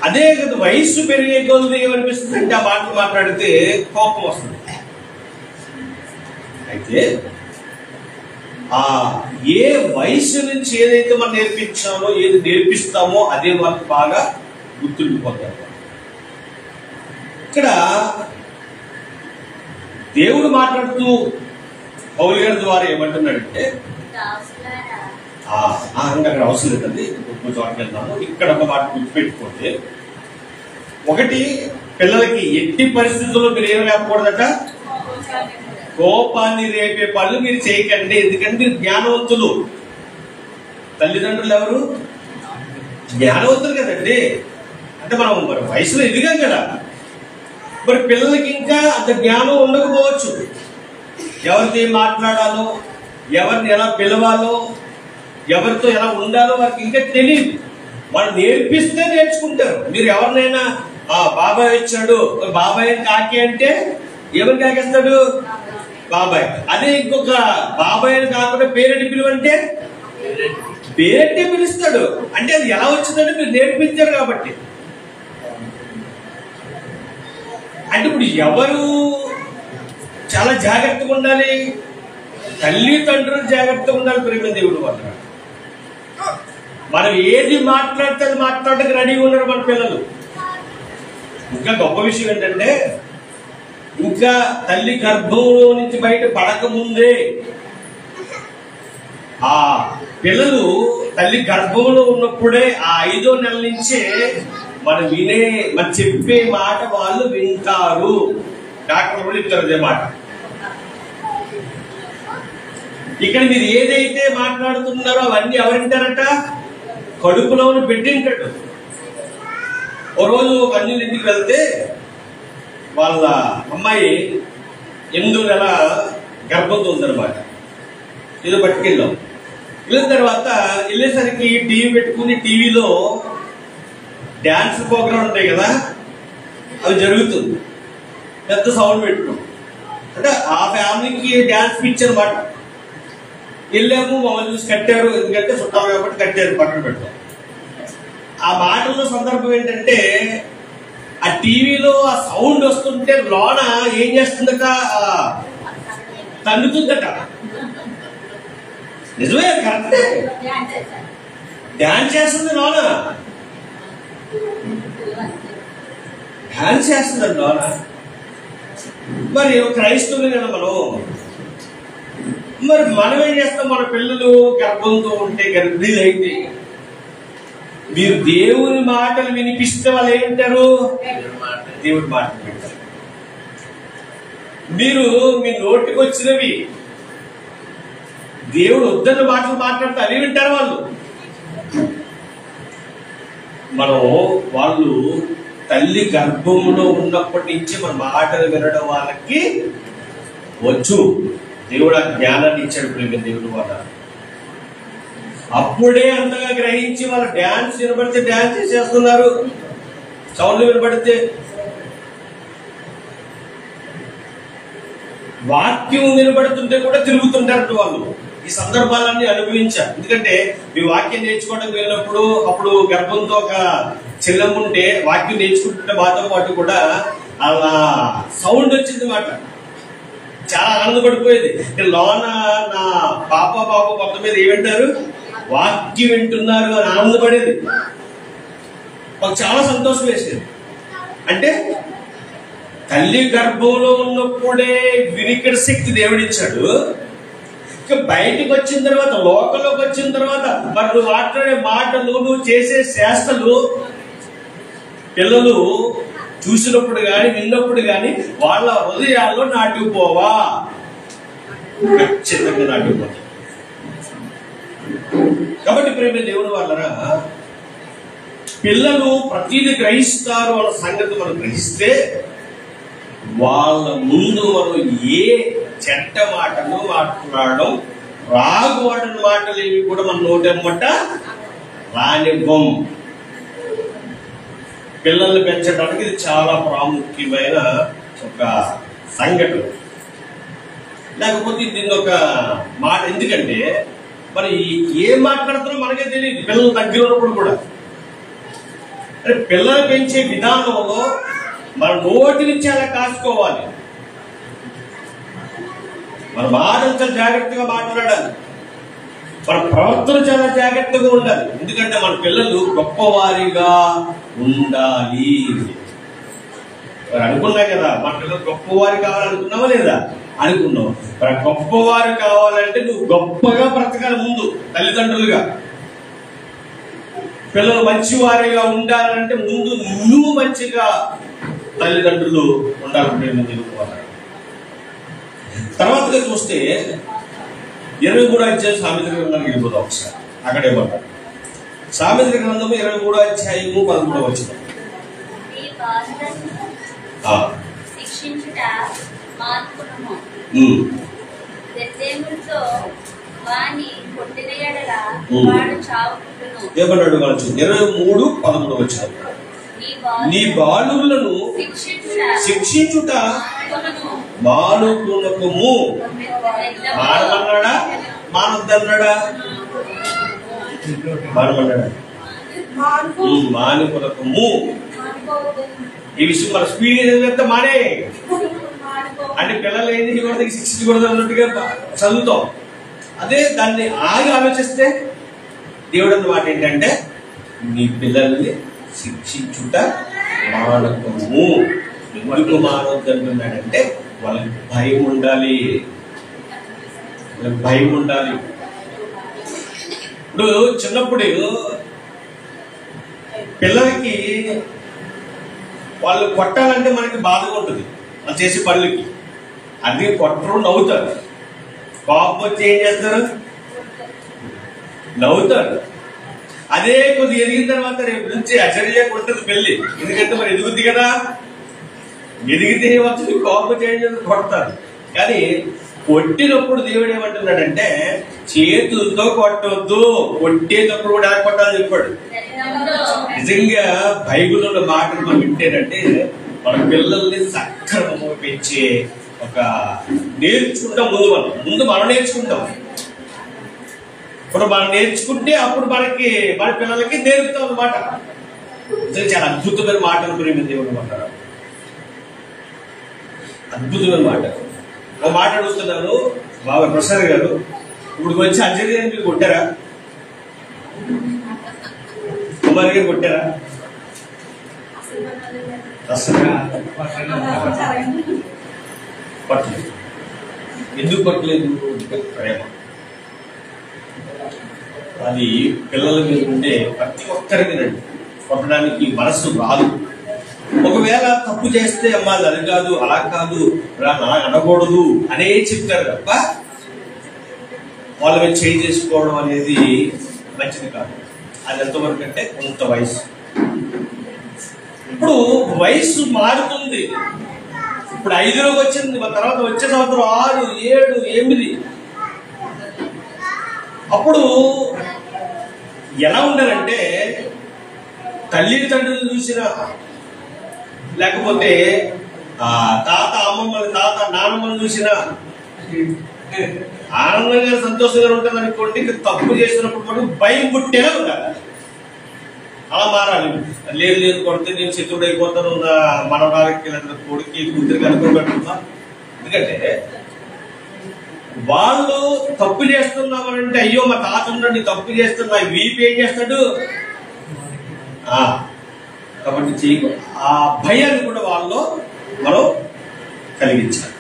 అదే కదా వయస్సు పెరిగే కొద్ది ఏమనిపిస్తుంది అంటే, ఆ మాటలు మాట్లాడితే కోపం వస్తుంది. అయితే ఏ వయసు నుంచి ఏదైతే మనం నేర్పించామో, ఏది నేర్పిస్తామో అదే వాళ్ళకి బాగా గుర్తుండిపోతారు. ఇక్కడ దేవుడు మాట్లాడుతూ పౌలు గారి ద్వారా ఏమంటున్నాడంటే, అక్కడ అవసరం లేదండి, ఇంకొక చోటకి వెళ్దాము. ఇక్కడ ఒక మాట గుర్తుపెట్టుకోండి. ఒకటి, పిల్లలకి ఎట్టి పరిస్థితుల్లో మీరు ఏం లేకపోకూడదట, కోపాన్ని రేపే పనులు మీరు చేయకండి. ఎందుకంటే మీరు జ్ఞానవంతులు. తల్లిదండ్రులు ఎవరు? జ్ఞానవంతులు కదండి. అంటే మనం మరి వయసులో ఎదిగాం కదా. మరి పిల్లలకి ఇంకా అంత జ్ఞానం ఉండకపోవచ్చు. ఎవరితో ఏం మాట్లాడాలో, ఎవరిని ఎలా పిలవాలో, ఎవరితో ఎలా ఉండాలో వారికి ఇంకా తెలియదు. వాళ్ళు నేర్పిస్తే నేర్చుకుంటారు. మీరు ఎవరినైనా బాబాయ్ వచ్చాడు, బాబాయ్ కాకి అంటే ఎవరు కాకేస్తాడు? బాబాయ్. అదే ఇంకొక బాబాయ్ అని కాకుండా పేరెంట్ పిలువంటే పేరెంటే పిలుస్తాడు. అంటే అది ఎలా వచ్చిందంటే మీరు నేర్పించారు కాబట్టి. అంటే ఇప్పుడు ఎవరు చాలా జాగ్రత్తగా ఉండాలి? తల్లిదండ్రులు జాగ్రత్తగా ఉండాలి. ప్రేమ దేవుడు వల్ల మనం ఏది మాట్లాడితే అది మాట్లాడడానికి రెడీగా ఉన్నారు మన పిల్లలు. ఇంకా గొప్ప విషయం ఏంటంటే, ఇంకా తల్లి గర్భంలో నుంచి బయట పడక ముందే ఆ పిల్లలు తల్లి గర్భంలో ఉన్నప్పుడే ఆ 5వ నెల నుంచే మనం చెప్పే మాట వాళ్ళు వింటారు. డాక్టర్ కూడా చెప్తారు అదే మాట. ఇక్కడ మీరు ఏదైతే మాట్లాడుతున్నారో అవన్నీ ఎవరు వింటారట? కడుపులో బిడ్డ వింటాడు. ఓ రోజు ఒక అన్యుల ఇంటికి వెళ్తే వాళ్ళ అమ్మాయి 8వ నెల గర్భంతో ఉందన్నమాట. ఏదో పట్టుకెళ్ళాం. వెళ్ళిన తర్వాత వెళ్ళేసరికి టీవీ పెట్టుకుని టీవీలో డ్యాన్స్ ప్రోగ్రామ్ ఉంటాయి కదా, అవి జరుగుతుంది. పెద్ద సౌండ్ పెట్టుకున్నాం. అంటే ఆ ఫ్యామిలీకి డ్యాన్స్ పిచ్ అనమాట. వెళ్ళాము, మమ్మల్ని చూసి కట్టారు. ఎందుకంటే చుట్టాలు కాబట్టి కట్టారు, పక్కన పెట్టాం. ఆ మాటల్లో సందర్భం ఏంటంటే, ఆ టీవీలో ఆ సౌండ్ వస్తుంటే లోన ఏం చేస్తుందట? తండుతుందట. నిజమే, కరెక్టే. డాన్స్ చేస్తుంది లోన, డాన్స్ చేస్తుందండి లోన. మరి క్రైస్తవులు కదా మనం ఏం చేస్తాం? మన పిల్లలు గర్భంతో ఉంటే, గర్భిణీలు అయితే మీరు దేవుని మాటలు వినిపిస్తే వాళ్ళు ఏమంటారు? దేవుడి మాటలు వింటారు. మీరు మీ నోటికి వచ్చినవి దేవుడు వద్దన్న మాటలు మాట్లాడితే అవి వింటారు వాళ్ళు. వాళ్ళు తల్లి గర్భంలో ఉన్నప్పటి నుంచి మన మాటలు వినడం వాళ్ళకి వచ్చు. దేవుడు ఆ జ్ఞానాన్ని ఇచ్చాడు. ప్రేమ దేవుడు వాళ్ళ అప్పుడే అంతగా గ్రహించి వాళ్ళ డ్యాన్స్ వినబడితే డ్యాన్స్ చేస్తున్నారు, సౌండ్ వినబడితే. వాక్యం వినబడుతుంటే కూడా తిరుగుతుంటారు వాళ్ళు. ఈ సందర్భాలన్నీ అనుభవించారు. ఎందుకంటే మీ వాక్యం నేర్చుకోవడానికి వెళ్ళినప్పుడు, అప్పుడు గర్భంతో ఒక చెల్లెమ్మ ఉంటే వాక్యం నేర్చుకుంటుంటే మాతో పాటు కూడా అలా సౌండ్ వచ్చింది మాట. చాలా ఆనందపడిపోయేది. లోన నా పాప మొత్తం మీద ఏమంటారు? వాక్యం వింటున్నారు అని ఆనందపడేది. మాకు చాలా సంతోషం వేసేది. అంటే తల్లి గర్భంలో ఉన్నప్పుడే వినికిడి శక్తి దేవుడిచ్చాడు. ఇక బయటికి వచ్చిన తర్వాత, లోకంలోకి వచ్చిన తర్వాత మరి నువ్వు మాట్లాడే మాటలు, నువ్వు చేసే చేష్టలు పిల్లలు చూసినప్పుడు కానీ విన్నప్పుడు కానీ వాళ్ళ హృదయాల్లో నాటుకుపోవా? ఖచ్చితంగా నాటుకుపోతాయి. కాబట్టి ప్రేమ దేవుని వాళ్ళరా, పిల్లలు ప్రతిదీ గ్రహిస్తారు. వాళ్ళ సంగతి మనం గ్రహిస్తే వాళ్ళ ముందు మనం ఏ చెడ్డ మాటలు మాట్లాడడం, రాగోడని మాటలు ఏవి కూడా మన నోటెమ్మట రానివ్వం. పిల్లల్ని పెంచడానికి ఇది చాలా ప్రాముఖ్యమైన ఒక సంఘటన. లేకపోతే దీన్ని ఒక మాట, ఎందుకంటే మరి ఏం మాట్లాడుతున్నారో మనకే తెలియదు. పిల్లలు దగ్గర ఉన్నప్పుడు కూడా అంటే పిల్లలు పెంచే విధానంలో మన నోటి నుంచి అలా కాచుకోవాలి. మన మాటలు చాలా జాగ్రత్తగా మాట్లాడాలి, మన ప్రవర్తన చాలా జాగ్రత్తగా ఉండాలి. ఎందుకంటే మన పిల్లలు గొప్పవారిగా ఉండాలి. మరి అనుకున్నాం కదా, మన పిల్లలు గొప్పవారు కావాలనుకున్నావా లేదా? అనుకున్నావు. మరి గొప్పవారు కావాలంటే నువ్వు గొప్పగా బ్రతకాలి ముందు తల్లిదండ్రులుగా. పిల్లలు మంచివారిగా ఉండాలంటే ముందు నువ్వు మంచిగా తల్లిదండ్రులు ఉండాలంటే తెలుసుకోవాలి. తర్వాతగా చూస్తే 23వ అధ్యాయం సామెతల గ్రంథానికి వెళ్ళిపోతాం ఒకసారి. అక్కడేమంటారు? సామెతల గ్రంథము 23వ అధ్యాయము 13వ వచనం. ఏమన్నాడు? 23:13 వచనం. నీ బాలులను శిక్షించుట మానుకునకుము. మానమన్నాడా? మానొద్దన్నాడా? మానమన్నాడా? మానుకునకుము. ఈ విషయం మన స్పీడ్ చదివేస్తే మానే అంటే పిల్లలు ఏం చేయకూడదు, శిక్షించకూడదు అన్నట్టుగా చదువుతాం. అదే దాన్ని ఆగి ఆలోచిస్తే దేవుడు అన్న మాట ఏంటంటే నీ పిల్లల్ని శిక్షించుట మానకము. ఎందుకు మానొద్దంటున్నాడంటే వాళ్ళకి భయం ఉండాలి, వాళ్ళకి భయం ఉండాలి. ఇప్పుడు చిన్నప్పుడు పిల్లలకి వాళ్ళు కొట్టాలంటే మనకి బాధగా ఉంటుంది వాళ్ళు చేసే పనులకి. అందుకే కొట్టరు, నవ్వుతారు. కోపం వచ్చి ఏం చేస్తారు? నవ్వుతారు. అదే కొద్దిగా ఎదిగిన తర్వాత రేపు నుంచి అచర్యకు ఉంటుంది పెళ్లి. ఎందుకంటే మరి ఎదుగుద్ది కదా, ఎదిగితే వచ్చి కోపం చేయడం కొడతారు. కానీ కొట్టినప్పుడు దేవుడు ఏమంటున్నాడంటే చేతులతో కొట్టవద్దు, కొట్టేటప్పుడు కూడా ఎలా కొట్టాలని చెప్పాడు. నిజంగా బైబిల్లో మాటలు మనం వింటేనంటే మన పిల్లల్ని సక్రమంగా పెంచే ఒక నేర్చుకుంటాం. ముందు మనం నేర్చుకుంటాం. ఇప్పుడు మనం నేర్చుకుంటే అప్పుడు మన పిల్లలకి నేర్పుతాం అన్నమాట. చాలా అద్భుతమైన మాటలు ప్రేమ దేవుడు అంటారు. అద్భుతమైన మాట. ఒక మాట అడుగుతున్నాను బాబా ప్రసాద్ గారు, ఇప్పుడు వచ్చి అంజలి అని మీరు కొట్టారా? కుమార్ గారు కొట్టారా? పట్టలేదు. ఎందుకు పట్టలేదు? ప్రేమ. అది పిల్లల మీద ఉండే ప్రతి ఒక్కరికి కొట్టడానికి మనసు రాదు. ఒకవేళ తప్పు చేస్తే అమ్మా అది కాదు, అలా కాదు, అలా అనకూడదు అనే చెప్తారు తప్ప వాళ్ళ మీద చేయి చేసుకోవడం అనేది మంచిది కాదు. అది ఎంతవరకు అంటే కొంత వయసు. ఇప్పుడు వయసు మారుతుంది. ఇప్పుడు 5లోకి వచ్చింది, మన తర్వాత వచ్చే సంవత్సరం 6, 7, 8. అప్పుడు ఎలా ఉండాలంటే తల్లిదండ్రులు చూసినా లేకపోతే తాత అమ్మమ్మని, తాత నాన్నమ్మని చూసినా ఆనందంగా సంతోషంగా ఉంటుంది అనుకోండి. తప్పు చేసినప్పుడు మనకు భయం పుట్టేలా ఉండాలి. అలా మారాలి. లేదు కొడితే నేను శత్రుడు అయిపోతాను, మనవరాలకి కొడుకు కూతురికి అనుకోబెట్టుకున్నా. ఎందుకంటే వాళ్ళు తప్పు చేస్తున్నామనంటే అయ్యో మా తాత ఉన్నాడు, తప్పు చేస్తున్నా, వీపు ఏం చేస్తాడు కాబట్టి చేయకు. ఆ భయాన్ని కూడా వాళ్ళలో మనం కలిగించాలి.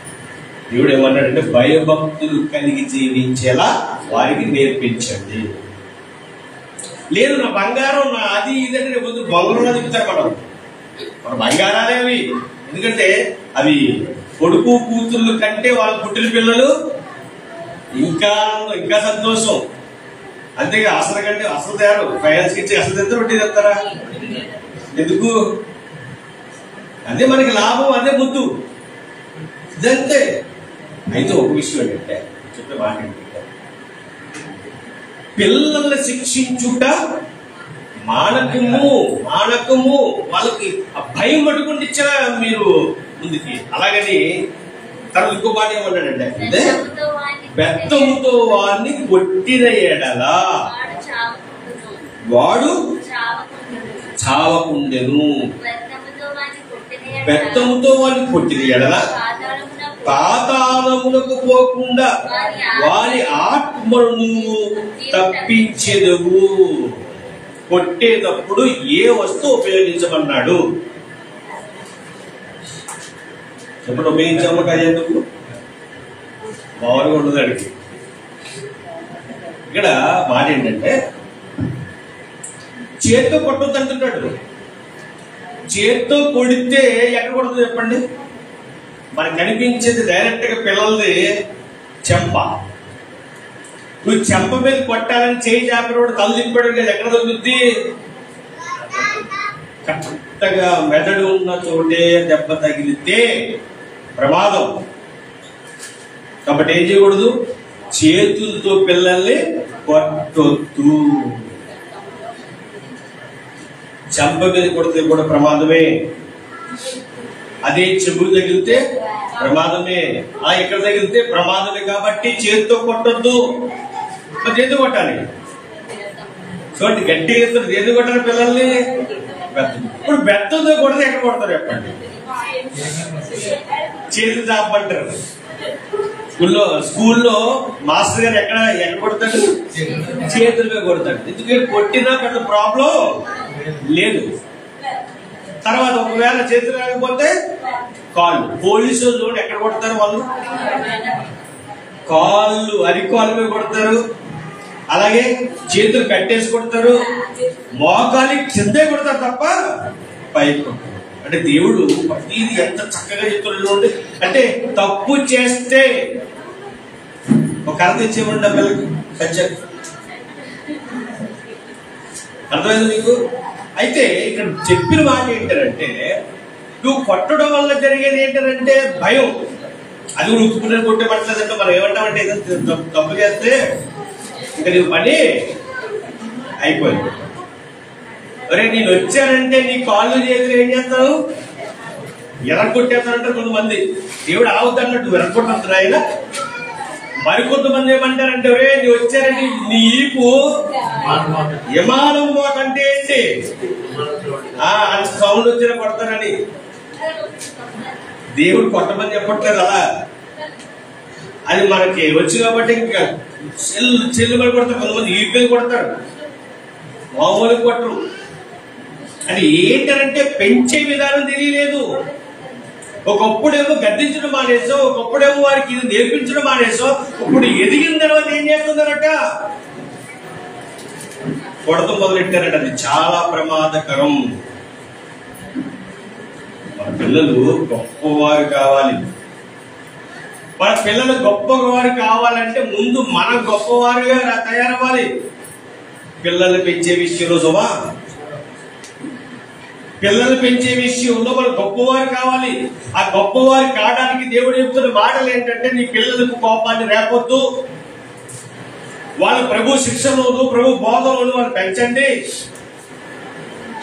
దేవుడు ఏమన్నాడంటే భయభక్తులు కలిగి జీవించేలా వారికి నేర్పించండి. లేదు నా బంగారం, నా అది ఇదంటే రేపు బంగారంలో దిగుతారు మన బంగారాలే అవి. ఎందుకంటే అవి కొడుకు కూతుర్లు కంటే వాళ్ళ పుట్టిన పిల్లలు ఇంకా సంతోషం. అంతేగా అసలు కంటే అసలు తయారు ఫైనాన్స్ ఇచ్చి అసలు తెస్తారు, వడ్డీ తెస్తారా? ఎందుకు? అదే మనకి లాభం, అదే ముద్దు. ఇదంతే. అయితే ఒక విషయం ఏంటంటే చెప్పే మాట ఏంటంటే పిల్లల్ని శిక్షించుట మానకము. వాళ్ళకి ఆ భయం పట్టుకుంటే ఇచ్చా మీరు ముందుకి. అలాగని తను ఇంకో మాట ఏమన్నాడంటే బెత్తముతో వాడిని కొట్టిన ఎడల వాడు చావకుండెను. బెత్తముతో వాడిని కొట్టిన ఎడల పాతాళములకు పోకుండా వారి ఆత్మను తప్పించెదవు. కొట్టేటప్పుడు ఏ వస్తువు ఉపయోగించమన్నాడు? ఎప్పుడు ఉపయోగించాము కదా, ఎందుకు మామూలుగా ఉండదు అడిగి. ఇక్కడ మాట ఏంటంటే చేత్తో కొట్టొద్దు అంటున్నాడు. చేత్తో కొడితే ఎక్కడ కొడుతుంది చెప్పండి? మనకు కనిపించేది డైరెక్ట్ గా పిల్లలది చెంప. నువ్వు చెంప మీద కొట్టాలని చేయి చాపినోడు తల తిప్పాడు కదా, ఎక్కడ తగ్గుద్ది? కరెక్ట్గా మెదడు ఉన్న చోటే దెబ్బ తగిలితే ప్రమాదం. కాబట్టి ఏం చేయకూడదు? చేతులతో పిల్లల్ని కొట్టొద్దు. చెంప మీద కొడితే కూడా ప్రమాదమే. అదే చెవులు తగిలితే ప్రమాదమే. ఇక్కడ తగిలితే ప్రమాదమే. కాబట్టి చేతితో కొట్టొద్దు. చేతి కొట్టాలి. చూడండి, గట్టిగా ఎత్తున్నారు. చేతి కొట్టాలి పిల్లల్ని. ఇప్పుడు బెత్తతో కొడితే ఎక్కడ కొడతారు చెప్పండి? చేతులు చాపంటారు. స్కూల్లో మాస్టర్ గారు ఎక్కడ కొడతాడు? చేతులపై కొడతాడు. ఎందుకంటే కొట్టినా పెద్ద ప్రాబ్లం లేదు. తర్వాత ఒకవేళ చేతులు రాకపోతే కాళ్ళు. పోలీసు వాళ్ళు ఎక్కడ కొడతారు? వాళ్ళు కాళ్ళు, అరికాళ్ళ మీద కొడతారు. అలాగే చేతులు కట్టేసి కొడతారు. మోకాలి కిందే కొడతారు తప్ప పైకి కొడతారు. అంటే దేవుడు ఇది ఎంత చక్కగా చెప్తున్నాడు. అంటే తప్పు చేస్తే ఒక అర్థం ఇచ్చేమండి పిల్లలకి సత్యం. అర్థమైంది మీకు? అయితే ఇక్కడ చెప్పిన మాట ఏంటంటే, నువ్వు కొట్టడం వల్ల జరిగేది ఏంటంటే భయం. అది కూడా ఉత్తుకునే కొట్టే పట్టలేదంటే మనం ఏమంటామంటే తప్పు చేస్తే ఇంకా నీ పని అయిపోయింది. అరే నేను వచ్చానంటే నీ కాళ్ళు చేతులు ఏం చేస్తావు? ఎరగొట్టేస్తానంటారు కొంతమంది. దేవుడు ఆవుతున్నట్టు ఎరగొట్టేస్తారు ఆయన. మరికొంతమంది ఏమంటారంటే, ఒరే నీ వచ్చారంటే నీ ఈపు విమానం పోతంటే ఏంటి అంత సౌండ్ వచ్చినా కొడతానని. దేవుడు కొట్టమని చెప్పట్లేదు అలా. అది మనకి వచ్చు కాబట్టి ఇంకా చెల్లు పడి కొడతారు. కొంతమంది ఈపు కొడతారు, మామూలు కొట్టరు. అది ఏంటంటే పెంచే విధానం తెలియలేదు. ఒకప్పుడేమో గద్దించడం మానేసో, ఒకప్పుడేమో వారికి ఇది నేర్పించడం మానేసో, ఇప్పుడు ఎదిగిన తర్వాత ఏం చేస్తున్నారట? కొడత మొదలెట్టారట. అది చాలా ప్రమాదకరం. మన పిల్లలు గొప్పవారు కావాలి. మన పిల్లలు గొప్పవారు కావాలంటే ముందు మనం గొప్పవారుగా తయారవ్వాలి. పిల్లలు పెంచే విషయంలో సుమా, పిల్లలు పెంచే విషయంలో మనం గొప్పవారు కావాలి. ఆ గొప్పవారు కావడానికి దేవుడు చెప్తున్న మాటలు ఏంటంటే, నీ పిల్లలకు కోపాన్ని రేపొద్దు, వాళ్ళ ప్రభు శిక్షణలోను ప్రభు బోధనలోను వాళ్ళు పెంచండి.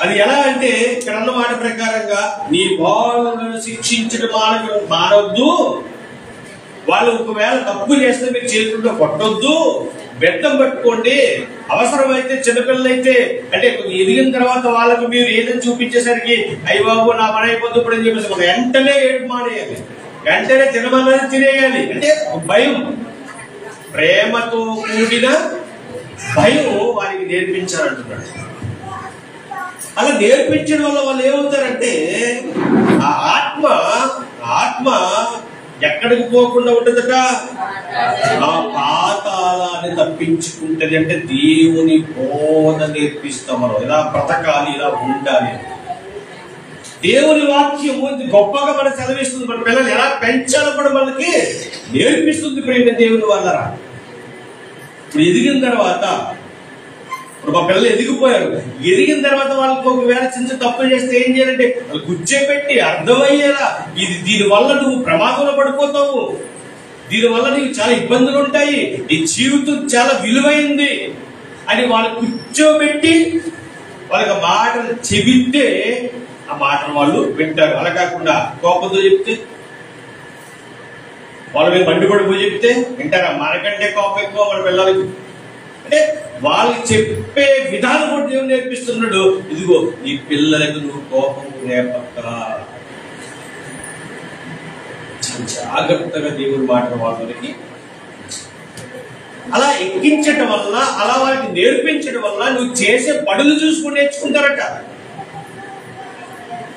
అది ఎలా అంటే ఇక్కడ అన్న మాట ప్రకారంగా నీ బాలను శిక్షించడం మానవద్దు. వాళ్ళు ఒకవేళ తప్పు చేస్తే మీరు చేతుల్లో కొట్టొద్దు, బెత్తం పట్టుకోండి. అవసరమైతే చిన్నపిల్లలైతే అంటే ఎదిగిన తర్వాత వాళ్ళకు మీరు ఏదైనా చూపించేసరికి అయ్యి బాబు నా పని అయిపోతుంది ఇప్పుడు అని చెప్పేసి వెంటనే ఏడు మానేయాలి, వెంటనే తినమన్నది తినేయాలి. అంటే భయం, ప్రేమతో కూడిన భయం వారికి నేర్పించాలంటున్నాడు. అలా నేర్పించడం వల్ల వాళ్ళు ఏమవుతారంటే ఆ ఆత్మ ఎక్కడికి పోకుండా ఉంటుందట? ఆ పాతాళాన్ని తప్పించుకుంటది. అంటే దేవుని బోధ నేర్పిస్తాం మనం, ఇలా బ్రతకాలి, ఇలా ఉండాలి. దేవుని వాక్యము గొప్పగా మనకు సెలవిస్తుంది. మన పిల్లలు ఎలా పెంచాలో కూడా మనకి నేర్పిస్తుంది. ప్రేమ దేవుని వల్లరా. ఇప్పుడు ఎదిగిన తర్వాత, ఇప్పుడు మా పిల్లలు ఎదిగిపోయారు, ఎదిగిన తర్వాత వాళ్ళకి ఒకవేళ చిన్న తప్పులు చేస్తే ఏం చేయాలంటే వాళ్ళు కూర్చోబెట్టి అర్థమయ్యేలా, దీని వల్ల నువ్వు ప్రమాదంలో పడిపోతావు, దీనివల్ల నీకు చాలా ఇబ్బందులు ఉంటాయి, నీ జీవితం చాలా విలువైంది అని వాళ్ళు కూర్చోబెట్టి వాళ్ళకి మాటలు చెబితే ఆ మాటలు వాళ్ళు వింటారు. అలా కాకుండా కోపంతో చెప్తే, వాళ్ళ మీద మండిపడిపోయి చెప్తే వింటారా? మనకంటే కోపం ఎక్కువ మన పిల్లలకి. అంటే వాళ్ళకి చెప్పే విధానం కూడా దేవుడు నేర్పిస్తున్నాడు. ఇదిగో నీ పిల్లలకు నువ్వు కోపం రేపక్క. జాగ్రత్తగా దేవుడి మాటలు వాళ్ళకి అలా ఎక్కించడం వల్ల, అలా వాళ్ళకి నేర్పించడం వల్ల నువ్వు చేసే పనులు చూసుకుని నేర్చుకుంటారట.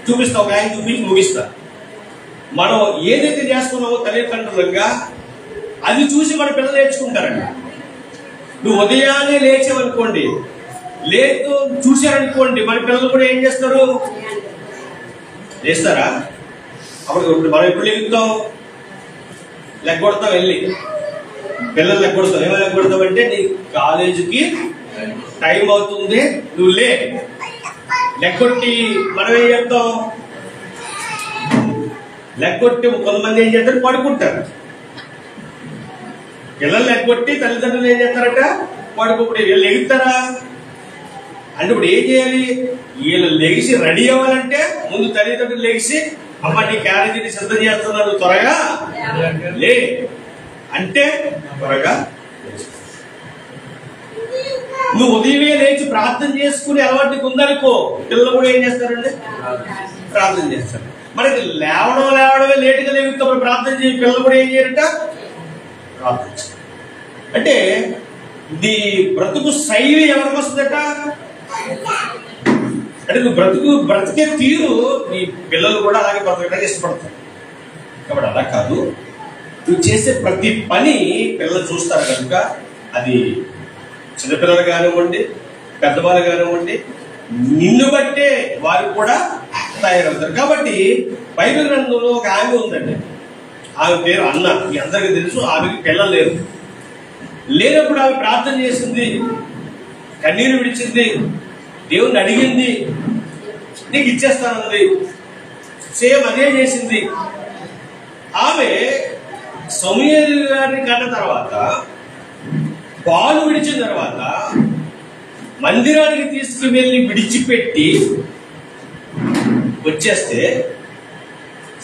చూపిస్తా, ఒక ఆయన చూపించి ముగిస్తా. మనం ఏదైతే చేస్తున్నామో తల్లిదండ్రులుగా అది చూసి మన పిల్లలు నేర్చుకుంటారంట. నువ్వు ఉదయాన్నే లేచావనుకోండి, లేటు చూశారనుకోండి, మన పిల్లలు కూడా ఏం చేస్తారు? లేస్తారా? అప్పుడు మనం ఎప్పుడు లెగుతాం? లెగ్గొడతాం, వెళ్ళి పిల్లలు లెగ్గొడతాం. ఏమో లెగ్గొడతాం అంటే, నీ కాలేజీకి టైం అవుతుంది, నువ్వు లెగ్గొట్టి మనం ఏం చేస్తాం? లెగ్గొట్టి కొంతమంది ఏం చేస్తారు? పడుకుంటారు. పిల్లలు లెగ్గొట్టి తల్లిదండ్రులు ఏం చేస్తారట? పడుకోప్పుడు వీళ్ళు లెగుతారా అంటే ఇప్పుడు ఏం చేయాలి? వీళ్ళు లెగిసి రెడీ అవ్వాలంటే ముందు తల్లిదండ్రులు లెగిసి, అమ్మ నీ క్యారేజీని సిద్ధం చేస్తున్నాను, త్వరగా లే అంటే త్వరగా. నువ్వు ఉదయమే లేచి ప్రార్థన చేసుకుని అలవాటుకి ఉందనుకో, పిల్లలు కూడా ఏం చేస్తారండి? ప్రార్థన చేస్తారు. మనకి లేవడమే లేటుగా లేవుతాం, ప్రార్థన చేసి పిల్లలు కూడా ఏం చేయరట? ప్రార్థన. అంటే నీ బ్రతుకు శైలి ఎవరికి వస్తుందట? అంటే నువ్వు బ్రతికే తీరు నీ పిల్లలు కూడా అలాగే బ్రతకడానికి ఇష్టపడతారు. కాబట్టి అలా కాదు, నువ్వు చేసే ప్రతి పని పిల్లలు చూస్తారు కనుక, అది చిన్నపిల్లలు కానివ్వండి, పెద్దవాళ్ళు కానివ్వండి, నిన్ను బట్టే వారు కూడా తయారవుతారు. కాబట్టి బైబిల్ గ్రంథంలో ఒక ఆమె ఉందండి, ఆమె పేరు అన్న. మీ అందరికీ తెలుసు. ఆమెకి పిల్లలు లేనప్పుడు ఆమె ప్రార్థన చేసింది, కన్నీరు విడిచింది, దేవుణ్ణి అడిగింది, నీకు ఇచ్చేస్తానంది. సేమ్ అదే చేసింది. ఆమె సమూయేలు గారిని కన్న తర్వాత, పాలు విడిచిన తర్వాత మందిరానికి తీసుకువెళ్ళి విడిచిపెట్టి వచ్చేస్తే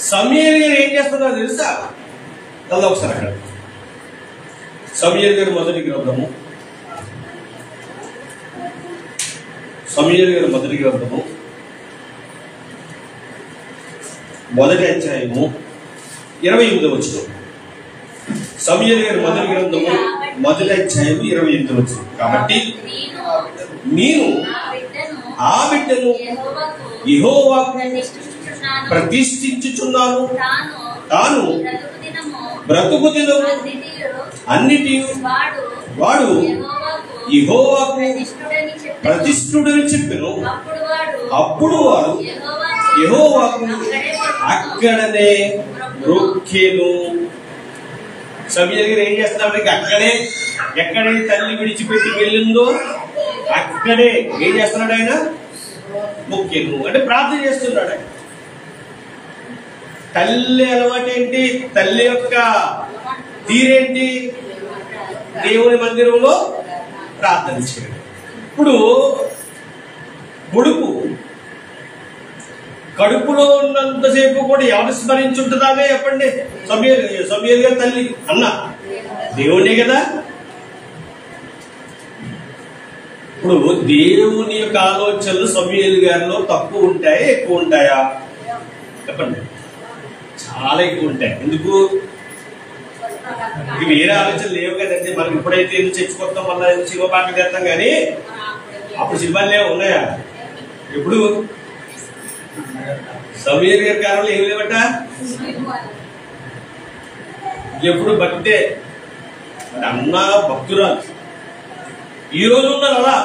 సమూయేలు గారు ఏం చేస్తున్నారో తెలుసా? అలా ఒకసారి అక్కడ సమూయేలు గారు మొదటి గ్రంథము, సమూయేలు గారు మొదటి గ్రంథము మొదటి అధ్యాయము 28వ వచనం. సమూయేలు గారు మొదటి గ్రంథము మొదటి అధ్యాయము 28వ వచనం. కాబట్టి నేను ఆ బిడ్డను యెహోవాకు ప్రతిష్ఠించుచున్నాను, తాను బ్రతుకు దినము అన్నిటి వాడు యెహోవాకు ప్రతిష్ఠుడని చెప్పెను. అప్పుడు వాడు యెహోవాకు అక్కడనే మొక్కెను. సమూయేలు గారు ఏం చేస్తున్నాడు? అక్కడే, ఎక్కడే తల్లి విడిచిపెట్టి వెళ్ళిందో అక్కడే ఏం చేస్తున్నాడు? ఆయన మొక్కెను అంటే ప్రార్థన చేస్తున్నాడు. ఆయన తల్లి అలవాటు ఏంటి? తల్లి యొక్క తీరేంటి? దేవుని మందిరంలో ప్రార్థన చేయడం. ఇప్పుడు కొడుకు కడుపులో ఉన్నంతసేపు కూడా ఎవరు స్మరించుంటుందామే చెప్పండి? సమూయేలు గారి తల్లి అన్న దేవుడే కదా. ఇప్పుడు దేవుని యొక్క ఆలోచనలు సమూయేలు గారిలో తక్కువ ఉంటాయా, ఎక్కువ ఉంటాయా? చెప్పండి. చాలా ఎక్కువ ఉంటాయి. ఎందుకు? ఇవి వేరే ఆలోచనలు లేవు కదండి. మనం ఇప్పుడైతే ఎందుకు చర్చకొస్తాం, మళ్ళీ సినిమా పాటలు చేస్తాం, కానీ అప్పుడు సినిమాలు లేవు, ఉన్నాయా? ఇప్పుడు సమూయేలు గారి కాలంలో ఏమి లేవట. ఎప్పుడు భక్తే, అన్న భక్తురాలు. ఈ రోజు ఉన్నారు అలా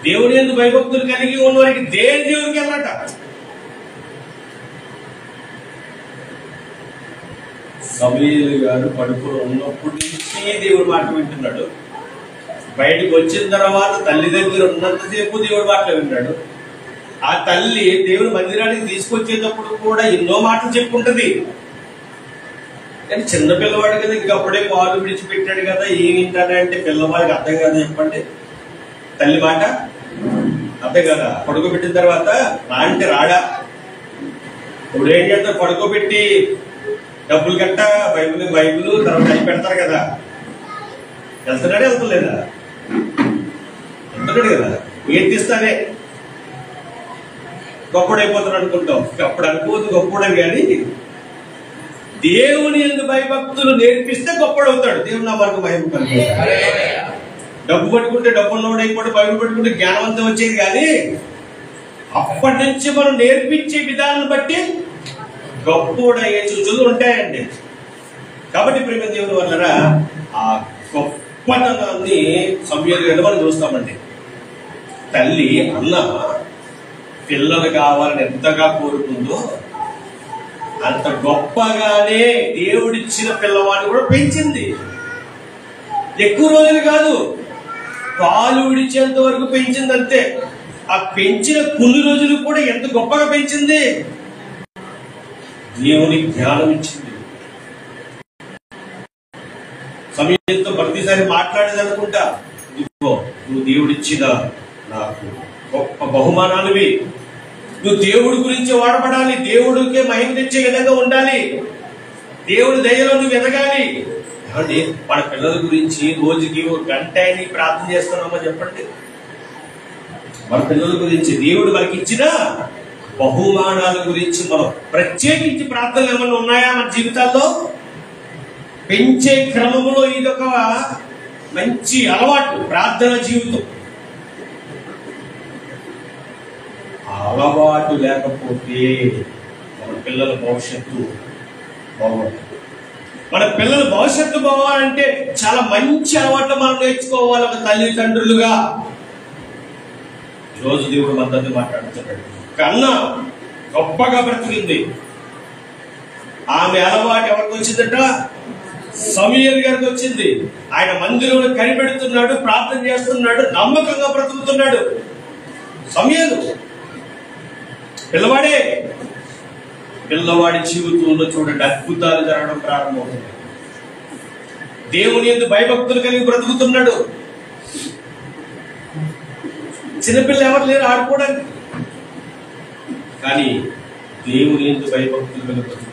దేవుని యందు భయభక్తులు కలిగి ఉన్న వారికి దేవునికి వెళ్ళట. సమూయేలు గారు కడుపులో ఉన్నప్పటి నుంచి దేవుడి మాట వింటున్నాడు. బయటకు వచ్చిన తర్వాత తల్లి దగ్గర ఉన్నంతసేపు దేవుడి మాటలు విన్నాడు. ఆ తల్లి దేవుని మందిరానికి తీసుకొచ్చేటప్పుడు కూడా ఎన్నో మాటలు చెప్పుకుంటది. కానీ చిన్న పిల్లవాడు కదా, ఇంక అప్పుడే పాలు విడిచిపెట్టాడు కదా, ఏం వింటాడంటే పిల్లవాడికి అర్థం కాదు. చెప్పండి, తల్లి మాట అర్థం కదా. పడుకోబెట్టిన తర్వాత రా అంటే రాడా? ఇప్పుడు ఏం చేస్తారు? పడుకోబెట్టి డబ్బులు గట్ట బైబుల్ తర్వాత అవి పెడతారు కదా. వెళ్తున్నాడే, వెళ్తలేదా? వెళ్తున్నాడు కదా. ఏం తీస్తానే గొప్పడైపోతాడు అనుకుంటాం. అప్పుడు అనుకోవద్దు గొప్పడని, కానీ దేవుని యందు భయభక్తులు నేర్పిస్తే గొప్పడవుతాడు. దేవుని నామానికి మహిమ కలుగుతాడు. డబ్బు పట్టుకుంటే డబ్బున్నోడు అయిపోయి, బైబిల్ పట్టుకుంటే జ్ఞానవంతం వచ్చేది. కానీ అప్పటి నుంచి మనం నేర్పించే విధానం బట్టి గొప్పోడయ్యే సూచనలు ఉంటాయండి. కాబట్టి ప్రేమ దేవుని వల్ల ఆ గొప్పతనాన్ని సమూయేలు మనం చూస్తామండి. తల్లి అన్న పిల్లలు కావాలని ఎంతగా కోరుకుందో అంత గొప్పగానే దేవుడిచ్చిన పిల్లవాడిని కూడా పెంచింది. ఎక్కువ రోజులు కాదు, పాలు విడిచేంత వరకు పెంచింది అంతే. ఆ పెంచిన కొన్ని రోజులు కూడా ఎంత గొప్పగా పెంచింది. దేవుని జ్ఞానం ఇచ్చింది. సమయంతో ప్రతిసారి మాట్లాడేది అనుకుంటా, నువ్వు దేవుడిచ్చిన నాకు గొప్ప బహుమానాలువి, నువ్వు దేవుడి గురించి వాడబడాలి, దేవుడికే మహిమ తెచ్చే విధంగా ఉండాలి, దేవుడి దయలో నువ్వు ఎదగాలి. ఏమండి, మన పిల్లల గురించి రోజుకి ఒక గంట అయినా ప్రార్థన చేస్తున్నామో చెప్పండి. మన పిల్లల గురించి దేవుడు మనకి ఇచ్చిన బహుమానాల గురించి మనం ప్రత్యేకించి ప్రార్థనలు ఏమన్నా ఉన్నాయా మన జీవితాల్లో? పెంచే క్రమంలో ఇదొక మంచి అలవాటు, ప్రార్థన జీవితం. అలవాటు లేకపోతే మన పిల్లల భవిష్యత్తు బాగుంటుంది. మన పిల్లల భవిష్యత్తు బాగాలంటే చాలా మంచి అలవాట్లు మనం నేర్చుకోవాలి ఒక తల్లిదండ్రులుగా. ఈరోజు దేవుడు మద్దతు మాట్లాడుతున్నాడు. కన్నా గొప్పగా బ్రతికింది. ఆమె అలవాటు ఎవరికి వచ్చిందట? సమూయేలు గారికి వచ్చింది. ఆయన మందిరంలో కనిపెడుతున్నాడు, ప్రార్థన చేస్తున్నాడు, నమ్మకంగా బ్రతుకుతున్నాడు. సమూయేలు పిల్లవాడే. పిల్లవాడి జీవితంలో చూడండి అద్భుతాలు జరగడం ప్రారంభమవుతుంది. దేవుని యందు భయభక్తులు కలిగి బ్రతుకుతున్నాడు. చిన్నపిల్ల ఎవరు లేరు ఆడుకోవడానికి, కానీ దేవుని యందు భయభక్తులు కలిగి బ్రతుకుతున్నాడు.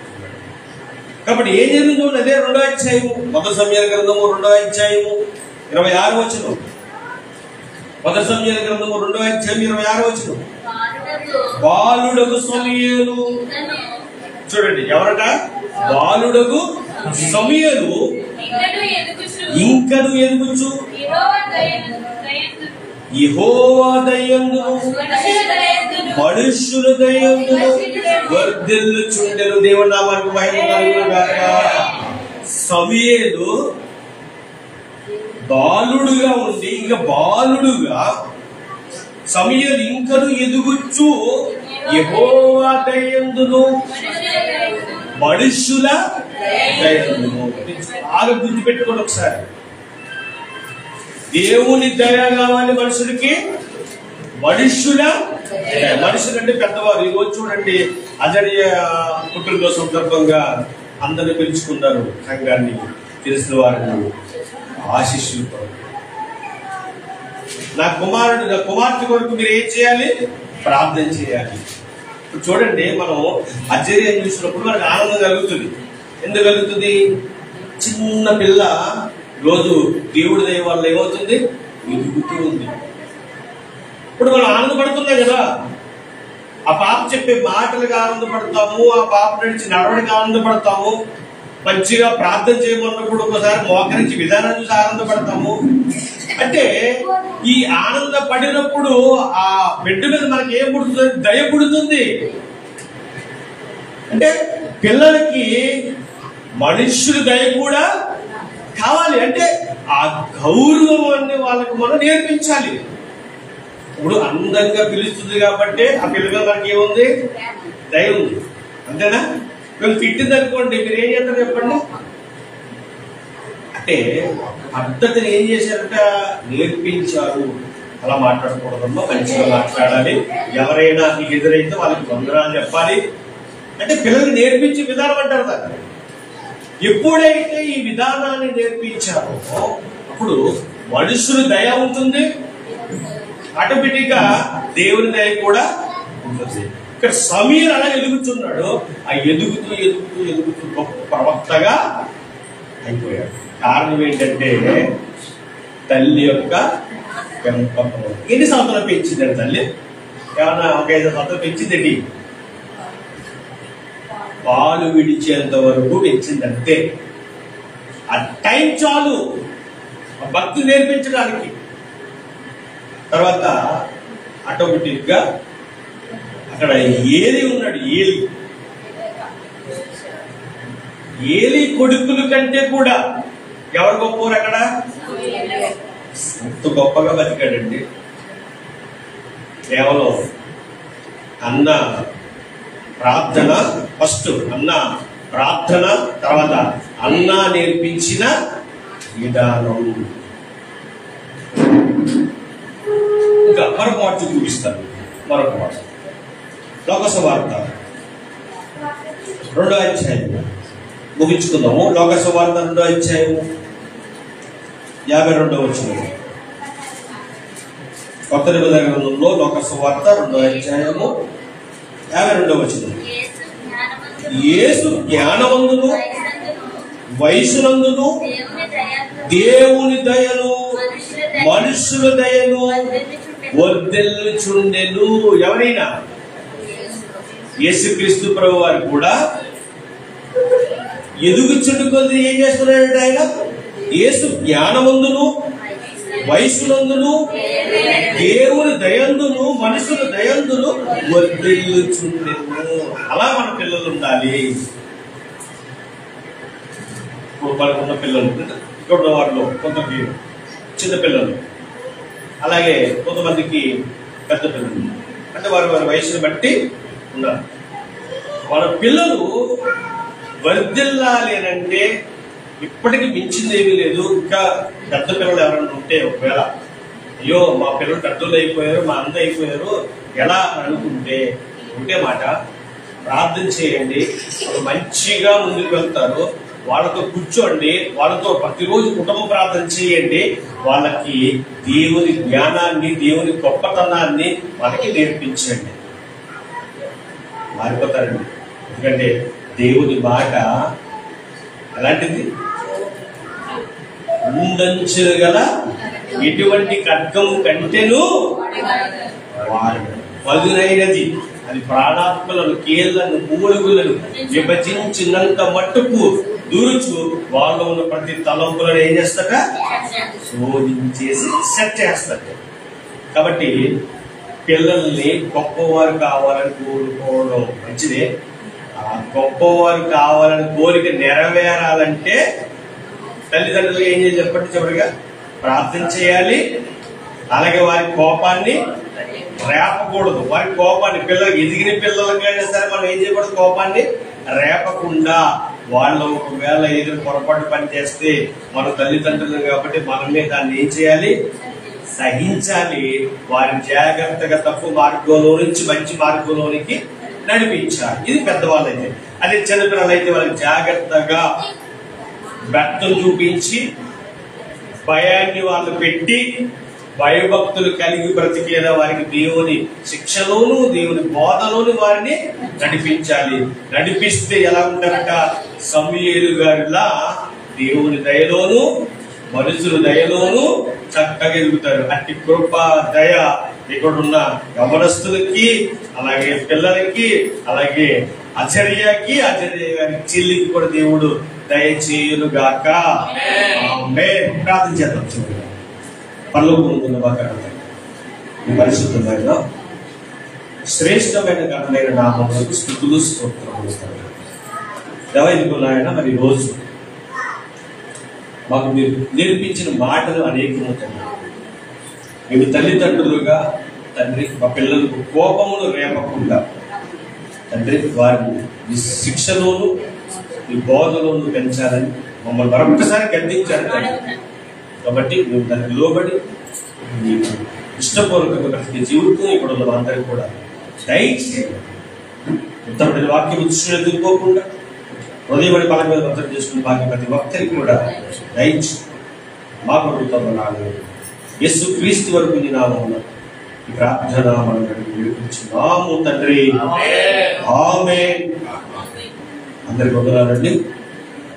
కాబట్టి ఏం జరిగింది చూడండి. అదే 2వ అధ్యాయము, 1 సమూయేలు గ్రంథము 2వ అధ్యాయము 26వ వచనం. 1 సమూయేలు గ్రంథము 2వ అధ్యాయం 26వ వచనం. బాలుడగు సమూయేలు, చూడండి ఎవరట? బాలుడగు సమూయేలు ఇంకను ఎదుగుచు యెహోవా దయందును మనుష్యుల దయందును వర్ధిల్లుచుండెను. దేవుని నామానికి మహిమ కలుగును గాక. సమూయేలు బాలుడుగా ఉండి ఇంకా బాలుడుగా సమూయేలు ఇంకను ఎదుగుచు యెహోవా దయందును మనుష్యుల దయందును. బాగా గుర్తుపెట్టుకోండి ఒకసారి. దేవుని దయ కావాలి మనుషులకి, మనుష్యుల మనుషులు అంటే పెద్దవారు. ఈరోజు చూడండి అజర్య పుట్టినరోజు సందర్భంగా అందరిని పిలుచుకున్నారు సంఘాన్ని, తెలిసిన వారిని ఆశీస్సులతో. నా కుమార్తె కొరకు మీరు ఏం చేయాలి? ప్రార్థన చేయాలి. చూడండి, మనం అజర్యం చూసినప్పుడు మనకు ఆనందం కలుగుతుంది. ఎందుకు కలుగుతుంది? చిన్న పిల్ల రోజు దేవుడి దయ వల్ల ఏమవుతుంది? ఎదుగుతూ ఉంది. ఇప్పుడు మనం ఆనందపడుతున్నాం కదా, ఆ పాప చెప్పే మాటలుగా ఆనందపడతాము, ఆ పాప నడిచి నడవడికి ఆనందపడతాము, మంచిగా ప్రార్థన చేయమన్నప్పుడు ఒకసారి మోకరించి విధానం చూసి ఆనందపడతాము. అంటే ఈ ఆనందపడినప్పుడు ఆ బిడ్డ మీద మనకి ఏం పుడుతుంది? దయ పుడుతుంది. అంటే పిల్లలకి మనుష్యుల దయ కూడా కావాలి. అంటే ఆ గౌరవాన్ని వాళ్ళకి మనం నేర్పించాలి. ఇప్పుడు అందంగా పిలుస్తుంది కాబట్టి ఆ పిల్లగా మనకి ఏముంది? దయ ఉంది. అంతేనా? మేము తిట్టింది అనుకోండి, మీరు ఏం చేస్తారు చెప్పండి? అంటే పద్ధతిని ఏం చేశారంట? నేర్పించారు. అలా మాట్లాడకూడదమ్మా, మంచిగా మాట్లాడాలి, ఎవరైనా నీకు ఎదురైతే వాళ్ళకి వందనాలు చెప్పాలి అంటే పిల్లల్ని నేర్పించే విధానం అంటారు దాన్ని. ఎప్పుడైతే ఈ విధానాన్ని నేర్పించారో అప్పుడు మనుషులు దయ ఉంటుంది, ఆటోమేటిక్ గా దేవుని దయ కూడా ఉంటుంది. ఇక్కడ సమూయేలు అలా ఎదుగుతున్నాడు. ఆ ఎదుగుతూ ఎదుగుతూ ఎదుగుతూ గొప్ప ప్రవక్తగా అయిపోయాడు. కారణం ఏంటంటే తల్లి యొక్క పెంపకం. ఎన్ని సంవత్సరాలు పెంచిందండి తల్లి? ఏమన్నా ఒక 5 సంవత్సరాలు పెంచిందండి. పాలు విడిచేంత వరకు పెంచిందంతే. ఆ టైం చాలు ఆ భక్తి నేర్పించడానికి. తర్వాత ఆటోమేటిక్ గా అక్కడ ఏలి ఉన్నాడు. ఏలి కొడుకుల కంటే కూడా ఎవరు గొప్పవారు అక్కడ? అంత గొప్పగా బతికాడండి. కేవలం అన్న ప్రార్థన ఫస్ట్, అన్న ప్రార్థన, తర్వాత అన్న నేర్పించిన విధానం. ఇంకా మరొక మాట చూపిస్తాను. మరొక మాట లోకసువార్త 2వ అధ్యాయం ముగించుకుందాము. లోకసువార్త 2వ అధ్యాయము 52వ వచనం. కొత్త నిబంధన గ్రంథంలో లోకసువార్త 2వ అధ్యాయము 52వ వచనం. యేసు జ్ఞానవంతును వయసునందును దేవుని దయను మనుషుల దయను వర్ధిల్లుచుండెను. ఎవరైనా యేసుక్రీస్తు ప్రభు వారు కూడా ఎదుగుచుండుకొని ఏం చేస్తున్నాడు? ఆయన యేసు జ్ఞానవంతును వయసునందును దేవుని దయందును మనుషుల దయందును వర్ధిల్లుచుండెను. అలా మన పిల్లలు ఉండాలి. మనకున్న పిల్లలు, ఇక్కడ ఉన్న వారిలో కొంతమంది చిన్న పిల్లలు, అలాగే కొంతమందికి పెద్ద పిల్లలు, అంటే వారి వారి వయసును బట్టి ఉన్నారు. మన పిల్లలు వర్ధిల్లాలి అంటే ఇప్పటికి మించింది ఏమీ లేదు. ఇంకా పెద్ద పిల్లలు ఎవరైనా ఉంటే, ఒకవేళ అయ్యో మా పిల్లలు పెద్దలు అయిపోయారు, మా అంద అయిపోయారు ఎలా అనుకుంటే, ఉంటే మాట ప్రార్థన చేయండి. వాళ్ళు మంచిగా ముందుకు వెళ్తారు. వాళ్ళతో కూర్చోండి, వాళ్ళతో ప్రతిరోజు కుటుంబ ప్రార్థన చేయండి. వాళ్ళకి దేవుని జ్ఞానాన్ని, దేవుని గొప్పతనాన్ని వాళ్ళకి నేర్పించండి. మారిపోతారండి. ఎందుకంటే దేవుని మాట అలాంటిది. ఉండంచులు గల ఎటువంటి ఖడ్గము కంటేను పదునైనది, అది ప్రాణాత్మలను, కీళ్లను, మూలుగులను విభజించినంత మట్టుకు దూరుచు వాళ్ళలో ఉన్న ప్రతి తలంపులను ఏం చేస్తాక శోధించేసి సెట్ చేస్తాడు. కాబట్టి పిల్లల్ని గొప్పవారు కావాలని కోరుకోవడం మంచిదే. ఆ గొప్పవారు కావాలని కోరిక నెరవేరాలంటే తల్లిదండ్రులు ఏం చేయాలి చెప్పండి? చివరిగా ప్రార్థన చేయాలి. అలాగే వారి కోపాన్ని రేపకూడదు. వారి కోపాన్ని, పిల్లలకి ఎదిగిన పిల్లలకైనా సరే మనం ఏం చేయకూడదు? కోపాన్ని రేపకుండా. వాళ్ళు ఒకవేళ ఏదైనా పొరపాటు పని చేస్తే మన తల్లిదండ్రులు కాబట్టి మనమే దాన్ని ఏం చేయాలి? సహించాలి. వారిని జాగ్రత్తగా తప్పు మార్గంలో నుంచి మంచి మార్గంలోనికి నడిపించాలి. ఇది పెద్దవాళ్ళైతే. అదే చిన్నపిల్లలైతే వాళ్ళకి జాగ్రత్తగా భక్తులు చూపించి భయాన్ని వాళ్ళు పెట్టి భయభక్తులు కలిగి బ్రతికేలా వారికి దేవుని శిక్షలోను దేవుని బోధలోను వారిని నడిపించాలి. నడిపిస్తే ఎలా ఉంటారట? సమూయేలు గారిలా దేవుని దయలోను మనుషుల దయలోను చక్కగా ఎదుగుతారు. అట్టి కృప దయ ఇక్కడున్న యవనస్తులకి, అలాగే పిల్లలకి, అలాగే అజర్యకి, అజర్య గారి చెల్లికి కూడా దేవుడు దయచేయును గాక. ఆమేన్. ప్రార్థన చేద్దాం. చివరిగా పరలోకమున్న మా తండ్రి, మీ పరిశుద్ధమైన శ్రేష్టమైన ఘనమైన నామములకు స్తుతులు స్తోత్రములు దేవా. నాయన మరి రోజు మాకు మీరు నేర్పించిన మాటలు అనేకము తండ్రి. మేము తల్లిదండ్రులుగా తండ్రి మా పిల్లలకు కోపమును రేపకుండా తండ్రి వారిని మీ శిక్షలోను మీ బోధలోను పెంచాలని మమ్మల్ని మరొకసారి గద్దించారు తండ్రి. కాబట్టి మేము దానికి లోబడి మీకు ఇష్టపూర్వకంగా ప్రతి జీవితం ఇక్కడ ఉన్న అందరికీ కూడా దయచేయండి. ఉత్తరమైన వాక్యం దృష్టిలో ఎదుర్కోకుండా హృదయమని బలం మీద భద్రం చేసుకుని బాకి ప్రతి ఒక్కరికి కూడా దయచి మా ప్రభుత్వం యేసు క్రీస్తు వరకు నీ నామమున ఈ ప్రార్థన మనం వేడుకుంటున్నాము తండ్రి. ఆమేన్. అందరికి వందనాలండి.